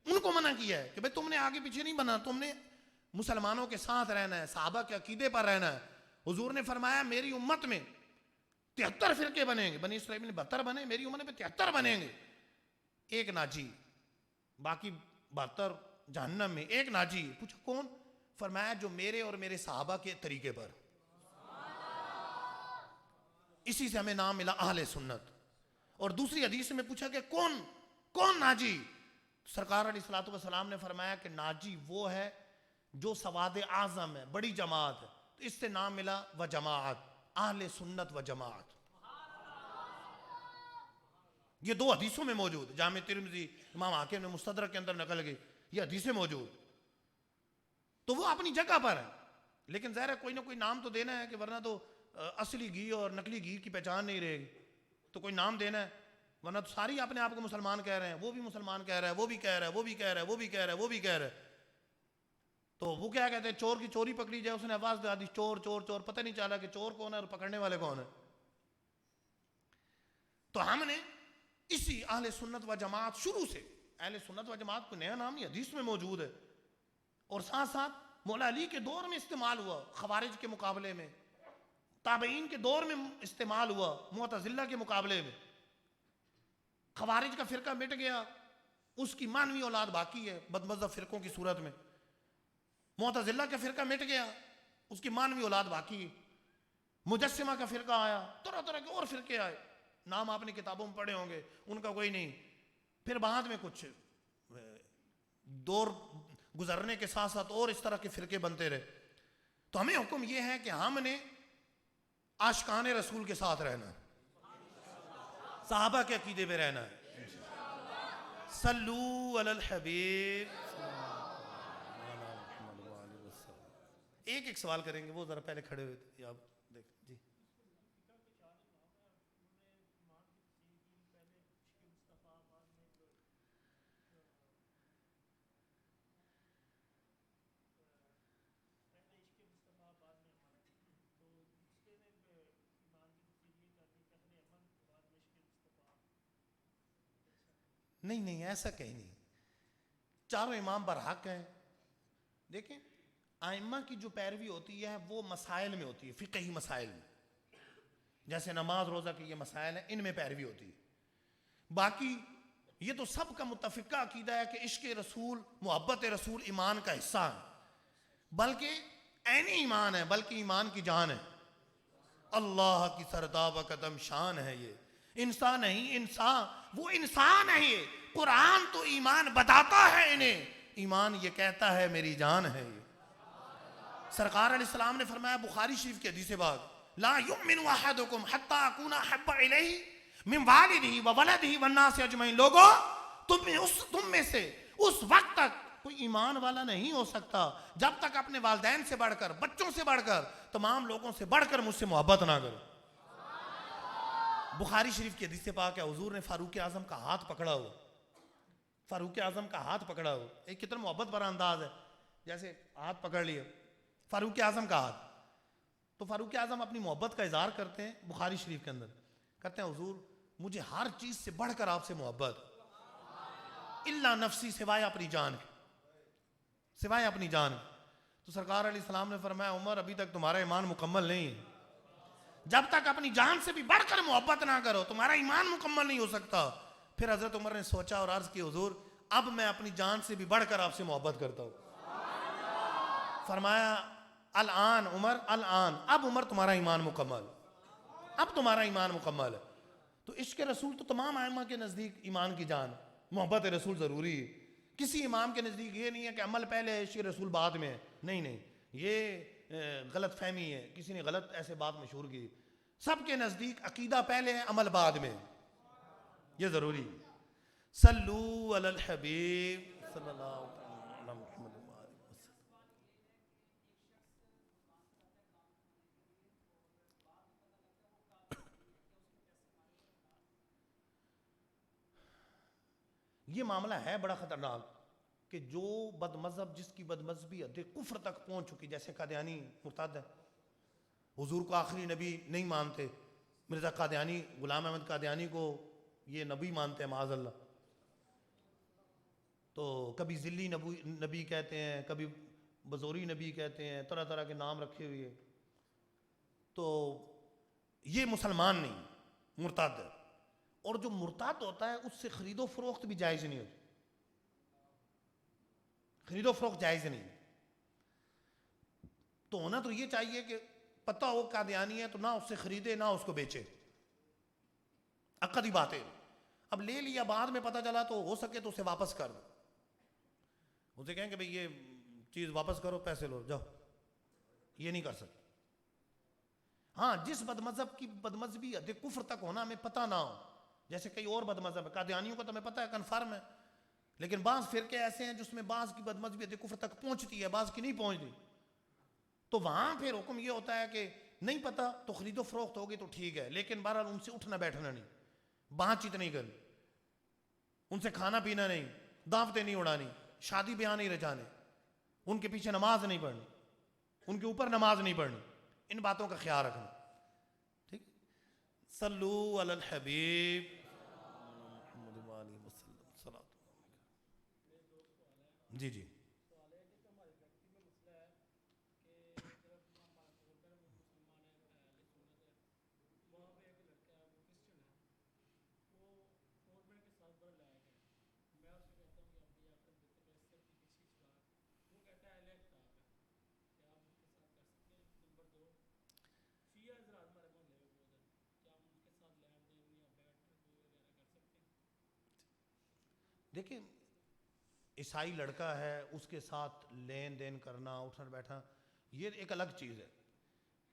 ان کو منع کیا ہے کہ بھئی تم نے آگے پیچھے نہیں بنا، تم نے مسلمانوں کے ساتھ رہنا ہے، صحابہ کے عقیدے پر رہنا ہے. حضور نے فرمایا میری امت میں 73 فرقے بنیں گے، بنی اسرائیل میں 72 بنے، میری امت میں 73 بنیں گے، ایک ناجی، باقی 72 جہنم میں. ایک ناجی. پوچھا کون؟ فرمایا جو میرے اور میرے صحابہ کے طریقے پر. اسی سے ہمیں نام ملا اہل سنت. اور دوسری حدیث میں پوچھا کہ کون ناجی؟ سرکار علیہ الصلوۃ والسلام نے فرمایا کہ ناجی وہ ہے جو سواد اعظم ہے، بڑی جماعت ہے. تو اس سے نام ملا و جماعت، اہل سنت و جماعت. یہ 2 حدیثوں میں موجود، جامع ترمذی، امام حاکم نے مستدرک کے اندر نقل کی، یہ حدیثیں موجود. تو وہ اپنی جگہ پر ہے، لیکن ظاہر ہے کوئی نہ کوئی نام تو دینا ہے، کہ ورنہ تو اصلی گھی اور نقلی گھی کی پہچان نہیں رہے گی. تو کوئی نام دینا ہے، ورنہ تو ساری اپنے آپ کو مسلمان کہہ رہے ہیں، وہ بھی مسلمان کہہ رہا ہے، وہ بھی کہہ رہا ہے، وہ بھی کہہ رہا ہے، وہ بھی کہہ رہا ہے، وہ بھی کہہ رہا ہے. تو وہ کیا کہتے ہیں، چور کی چوری پکڑی جائے، اس نے آواز دے دی چور چور چور، پتہ نہیں چلا کہ چور کون ہے اور پکڑنے والے کون ہیں. تو ہم نے اسی اہل سنت و جماعت شروع سے، اہل سنت و جماعت کو نیا نام نہیں، حدیث میں موجود ہے. اور ساتھ ساتھ مولا علی کے دور میں استعمال ہوا، خوارج کے مقابلے میں، تابعین کے دور میں استعمال ہوا، معتزلہ کے مقابلے میں. خوارج کا فرقہ مٹ گیا، اس کی مانوی اولاد باقی ہے بدمذہب فرقوں کی صورت میں. معتزلہ کا فرقہ مٹ گیا، اس کی مانوی اولاد باقی ہے. مجسمہ کا فرقہ آیا، طرح طرح کے اور فرقے آئے، نام آپ نے کتابوں میں پڑھے ہوں گے، ان کا کوئی نہیں. پھر بعد میں کچھ دور گزرنے کے ساتھ ساتھ اور اس طرح کے فرقے بنتے رہے. تو ہمیں حکم یہ ہے کہ ہم نے عاشقان رسول کے ساتھ رہنا ہے، صحابہ کے عقیدے پہ رہنا ہے. صلو علی الحبیب. ایک سوال کریں گے، وہ ذرا پہلے کھڑے ہوئے تھے، آپ دیکھ جی. نہیں ایسا کہیں نہیں، چاروں امام برحق ہیں. دیکھیں ائمہ کی جو پیروی ہوتی ہے وہ مسائل میں ہوتی ہے، فقہی مسائل میں، جیسے نماز روزہ کی یہ مسائل ہیں، ان میں پیروی ہوتی ہے. باقی یہ تو سب کا متفقہ عقیدہ ہے کہ عشق رسول، محبت رسول ایمان کا حصہ ہے، بلکہ عینی ایمان ہے، بلکہ ایمان کی جان ہے. اللہ کی سرداب و قدم شان ہے، یہ انسان نہیں، انسان وہ انسان ہے. یہ قرآن تو ایمان بتاتا ہے انہیں، ایمان یہ کہتا ہے میری جان ہے. یہ سرکار علیہ السلام نے فرمایا بخاری شریف کی حدیث بعد، لا یؤمن احدکم حتی اکون احب الیہ من والدہ وولدہ والناس اجمعین. لوگوں تم میں سے اس وقت تک کوئی ایمان والا نہیں ہو سکتا جب تک اپنے والدین سے بڑھ کر، بچوں سے بڑھ کر، تمام لوگوں سے بڑھ کر مجھ سے محبت نہ کرو. بخاری شریف کی حدیث پاک ہے، حضور نے فاروق اعظم کا ہاتھ پکڑا ہو، فاروق اعظم کا ہاتھ پکڑا ہو. ایک کتنا محبت بھرا انداز ہے، جیسے ہاتھ پکڑ لیے فاروق اعظم کا ہاتھ. تو فاروق اعظم اپنی محبت کا اظہار کرتے ہیں بخاری شریف کے اندر، کہتے ہیں حضور مجھے ہر چیز سے بڑھ کر آپ سے محبت، الا نفسی، سوائے اپنی جان کے، سوائے اپنی جان. تو سرکار علیہ السلام نے فرمایا عمر ابھی تک تمہارا ایمان مکمل نہیں ہے، جب تک اپنی جان سے بھی بڑھ کر محبت نہ کرو تمہارا ایمان مکمل نہیں ہو سکتا. پھر حضرت عمر نے سوچا اور عرض کی حضور اب میں اپنی جان سے بھی بڑھ کر آپ سے محبت کرتا ہوں. فرمایا الان عمر، الان اب عمر تمہارا ایمان مکمل، اب تمہارا ایمان مکمل ہے. تو عشق رسول تو تمام ائمہ کے نزدیک ایمان کی جان، محبت رسول ضروری ہے. کسی امام کے نزدیک یہ نہیں ہے کہ عمل پہلے ہے عشق رسول بعد میں ہے، نہیں نہیں، یہ غلط فہمی ہے، کسی نے غلط ایسے بات مشہور کی. سب کے نزدیک عقیدہ پہلے ہے، عمل بعد میں، یہ ضروری ہے. صلو علی الحبیب صلی اللہ علیہ محمد وسلم. یہ معاملہ ہے بڑا خطرناک کہ جو بد مذہب، جس کی بد مذہبی حد کفر تک پہنچ چکی، جیسے قادیانی مرتد ہے، حضور کو آخری نبی نہیں مانتے، مرزا قادیانی، غلام احمد قادیانی کو یہ نبی مانتے ہیں معاذ اللہ. تو کبھی ذلی نبی کہتے ہیں، کبھی بزوری نبی کہتے ہیں، طرح طرح کے نام رکھے ہوئے. تو یہ مسلمان نہیں، مرتد ہے. اور جو مرتد ہوتا ہے اس سے خرید و فروخت بھی جائز نہیں ہوتی، خرید و فروخت جائز نہیں. تو ہونا تو یہ چاہیے کہ پتہ ہو قادیانی ہے تو نہ اس سے خریدے نہ اس کو بیچے، عقدی باتیں. اب لے لیا، بعد میں پتہ چلا تو ہو سکے تو اسے واپس کر دو، اسے کہیں کہ بھئی یہ چیز واپس کرو، پیسے لو، جاؤ. یہ نہیں کر سکتے. ہاں، جس بد مذہب کی بد مذہبی حد کفر تک ہونا ہمیں پتہ نہ ہو، جیسے کئی اور بد مذہب ہے، قادیانیوں کا تو ہمیں پتہ ہے کنفرم ہے، لیکن بعض فرقے ایسے ہیں جس میں بعض کی بد مذہبی حد کفر تک پہنچتی ہے، بعض کی نہیں پہنچتی. تو وہاں پھر حکم یہ ہوتا ہے کہ نہیں پتہ تو خرید و فروخت ہوگی تو ٹھیک ہے، لیکن بہرحال ان سے اٹھنا بیٹھنا نہیں، بات چیت نہیں کرنی، ان سے کھانا پینا نہیں، دعوتیں نہیں اڑانی، شادی بیاہ نہیں رچانے، ان کے پیچھے نماز نہیں پڑھنی، ان کے اوپر نماز نہیں پڑھنی. ان باتوں کا خیال رکھنا. ٹھیک. صلو علی الحبیب محمد وآلہ وسلم. صلاۃ. جی جی. دیکھیں، عیسائی لڑکا ہے، اس کے ساتھ لین دین کرنا، اٹھنا بیٹھنا، یہ ایک الگ چیز ہے.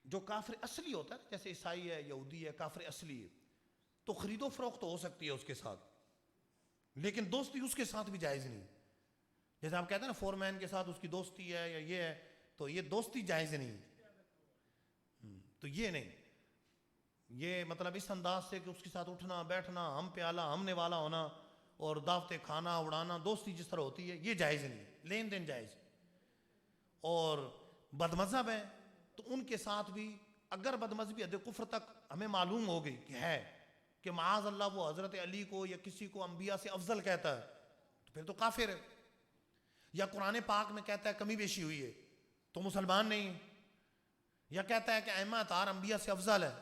جو کافر اصلی ہوتا ہے، جیسے عیسائی ہے، یہودی ہے، کافر اصلی ہے، تو خرید و فروخت تو ہو سکتی ہے اس کے ساتھ، لیکن دوستی اس کے ساتھ بھی جائز نہیں. جیسے آپ کہتے ہیں نا فور مین کے ساتھ اس کی دوستی ہے یا یہ ہے، تو یہ دوستی جائز نہیں. تو یہ نہیں، یہ مطلب اس انداز سے کہ اس کے ساتھ اٹھنا بیٹھنا، ہم پیالہ ہم نے والا ہونا اور دعوتیں کھانا اڑانا، دوستی جس طرح ہوتی ہے، یہ جائز نہیں. لین دین جائز. اور بد مذہب ہے تو ان کے ساتھ بھی اگر بد مذہبی حد کفر تک ہمیں معلوم ہو گئی کہ ہے، کہ معاذ اللہ وہ حضرت علی کو یا کسی کو انبیاء سے افضل کہتا ہے، تو پھر تو کافر ہے. یا قرآن پاک میں کہتا ہے کمی بیشی ہوئی ہے تو مسلمان نہیں ہے. یا کہتا ہے کہ ائمہ اطہار انبیاء سے افضل ہے،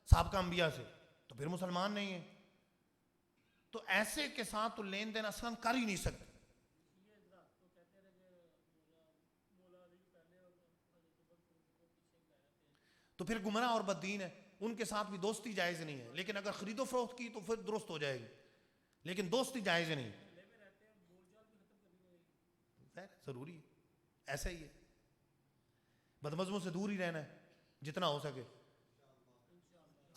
سابقہ انبیاء سے، تو پھر مسلمان نہیں ہے. تو ایسے کے ساتھ تو لین دین اصلا کر ہی نہیں سکتے. تو پھر گمراہ اور بددین ہے، ان کے ساتھ بھی دوستی جائز نہیں ہے. لیکن اگر خرید و فروخت کی تو پھر درست ہو جائے گی، لیکن دوستی جائز نہیں. ضروری ہے، ایسا ہی ہے. بدمزموں سے دور ہی رہنا ہے جتنا ہو سکے،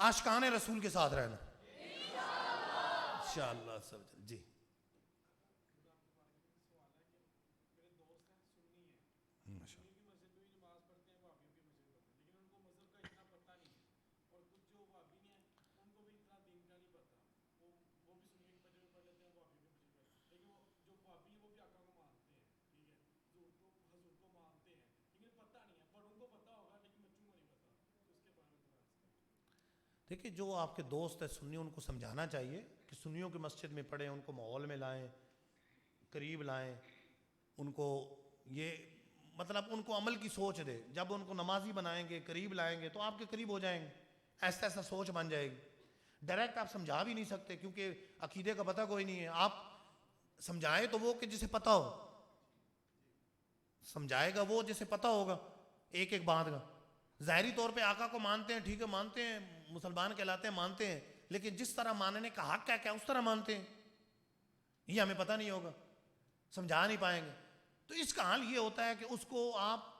عاشقان رسول کے ساتھ رہنا انشاءاللہ. سب جی. دیکھیں، جو آپ کے دوست ہیں سنی، ان کو سمجھانا چاہیے کہ سنیوں کی مسجد میں پڑھیں، ان کو ماحول میں لائیں، قریب لائیں، ان کو یہ مطلب ان کو عمل کی سوچ دے. جب ان کو نمازی بنائیں گے، قریب لائیں گے، تو آپ کے قریب ہو جائیں گے. ایسا ایسا سوچ بن جائے گی. ڈائریکٹ آپ سمجھا بھی نہیں سکتے کیونکہ عقیدے کا پتہ کوئی نہیں ہے. آپ سمجھائیں تو وہ کہ جسے پتہ ہو، سمجھائے گا وہ جسے پتہ ہوگا. ایک ایک بات کا. ظاہری طور پہ آقا کو مانتے ہیں, ٹھیک ہے مانتے ہیں, مسلمان کہلاتے ہیں, مانتے ہیں, لیکن جس طرح ماننے کا حق ہے کیا اس طرح مانتے ہیں یہ ہمیں پتہ نہیں ہوگا, سمجھا نہیں پائیں گے. تو اس کا حل یہ ہوتا ہے کہ اس کو آپ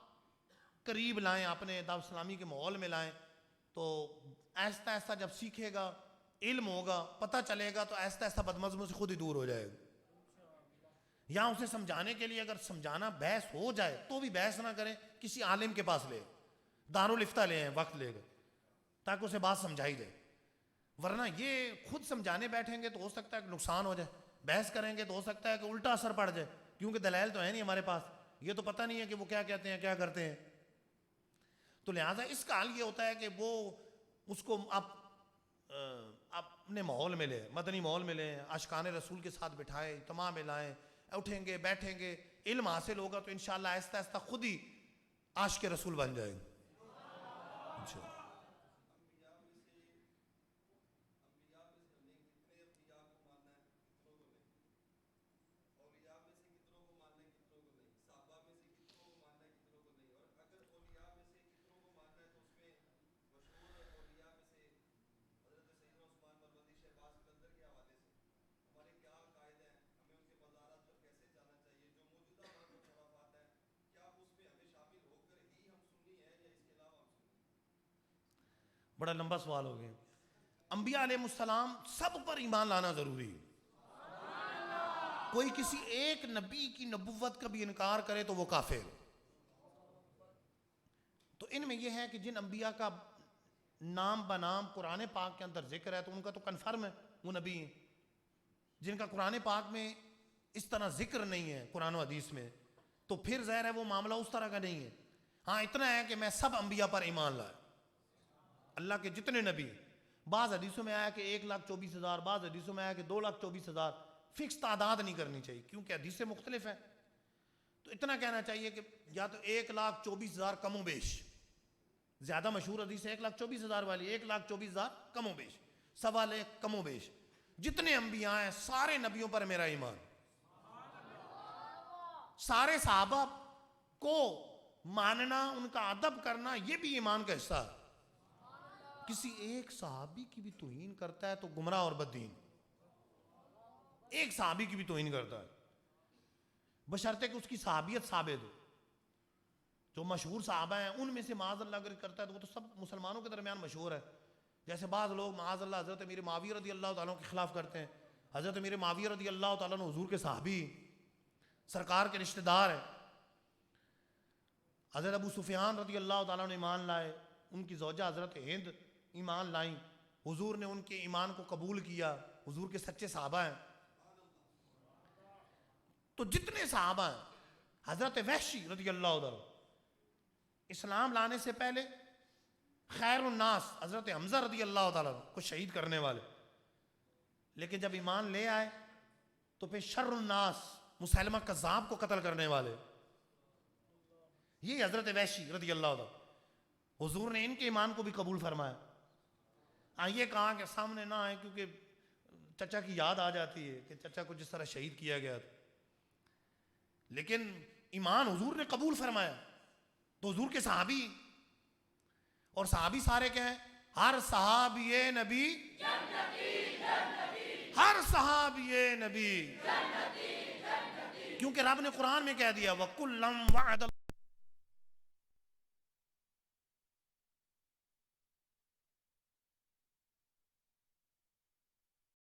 قریب لائیں, اپنے دعوت اسلامی کے ماحول میں لائیں, تو آہستہ آہستہ جب سیکھے گا, علم ہوگا, پتہ چلے گا, تو آہستہ آہستہ بدمزموں سے خود ہی دور ہو جائے گا. یا اسے سمجھانے کے لیے اگر سمجھانا بحث ہو جائے تو بھی بحث نہ کریں, کسی عالم کے پاس لے, دارالفتہ لے ہیں, وقت لے گا تاکہ اسے بات سمجھائی جائے. ورنہ یہ خود سمجھانے بیٹھیں گے تو ہو سکتا ہے کہ نقصان ہو جائے, بحث کریں گے تو ہو سکتا ہے کہ الٹا اثر پڑ جائے, کیونکہ دلائل تو ہے نہیں ہمارے پاس, یہ تو پتہ نہیں ہے کہ وہ کیا کہتے ہیں, کیا کرتے ہیں. تو لہٰذا اس کا حل یہ ہوتا ہے کہ وہ اس کو اپنے ماحول میں لے, مدنی ماحول میں لیں, عاشقان رسول کے ساتھ بٹھائیں, اجتماع میں لائیں, اٹھیں گے بیٹھیں گے, علم حاصل ہوگا تو انشاءاللہ آہستہ آہستہ خود ہی عاشق رسول بن جائیں گے. بڑا لمبا سوال ہو گیا. انبیاء علیہ السلام سب پر ایمان لانا ضروری ہے. کوئی کسی ایک نبی کی نبوت کا بھی انکار کرے تو وہ کافر. تو ان میں یہ ہے کہ جن انبیاء کا نام بنام قرآن پاک کے اندر ذکر ہے تو ان کا تو کنفرم ہے وہ نبی ہیں. جن کا قرآن پاک میں اس طرح ذکر نہیں ہے قرآن و حدیث میں, تو پھر ظاہر ہے وہ معاملہ اس طرح کا نہیں ہے. ہاں اتنا ہے کہ میں سب انبیاء پر ایمان لائے, اللہ کے جتنے نبی. بعض حدیثوں میں آیا کہ 1,24,000, بعض حدیثوں میں آیا کہ 2,24,000. فکس تعداد نہیں کرنی چاہیے کیونکہ حدیثیں مختلف ہیں. تو اتنا کہنا چاہیے کہ یا تو 1,24,000 کم و بیش, زیادہ مشہور حدیث ہے 1,24,000 والی, 1,24,000 کم و بیش, 1.25 کم و بیش. جتنے انبیاء ہیں سارے نبیوں پر میرا ایمان. سارے صحابہ کو ماننا, ان کا ادب کرنا, یہ بھی ایمان کا حصہ ہے. کسی ایک صحابی کی بھی توہین کرتا ہے تو گمراہ اور بددین. ایک صحابی کی بھی توہین کرتا ہے بشرطے کہ اس کی صحابیت ثابت ہو. جو مشہور صحابہ ہیں ان میں سے معاذ اللہ اگر کرتا ہے تو وہ تو سب مسلمانوں کے درمیان مشہور ہے. جیسے بعض لوگ معاذ اللہ حضرت امیر معاویہ رضی اللہ تعالیٰ کے خلاف کرتے ہیں. حضرت امیر معاویہ رضی اللہ تعالیٰ حضور کے صحابی, سرکار کے رشتہ دار ہیں. حضرت ابو سفیان رضی اللہ تعالیٰ نے ایمان لائے, ان کی زوجہ حضرت ہند ایمان لائیں, حضور نے ان کے ایمان کو قبول کیا, حضور کے سچے صحابہ ہیں. تو جتنے صحابہ ہیں, حضرت وحشی رضی اللہ عنہ اسلام لانے سے پہلے خیر الناس حضرت حمزہ رضی اللہ تعالیٰ کو شہید کرنے والے, لیکن جب ایمان لے آئے تو پھر شر الناس مسیلمہ کذاب کو قتل کرنے والے. یہ حضرت وحشی رضی اللہ عنہ, حضور نے ان کے ایمان کو بھی قبول فرمایا. یہ کہا کہ سامنے نہ آئے کیونکہ چچا کی یاد آ جاتی ہے کہ چچا کو جس طرح شہید کیا گیا تھا, لیکن ایمان حضور نے قبول فرمایا. تو حضور کے صحابی, اور صحابی سارے کیا ہیں, ہر صحابی نبی ہر صحابی نبی, کیونکہ رب نے قرآن میں کہہ دیا وَكُلًّا وَعَدَ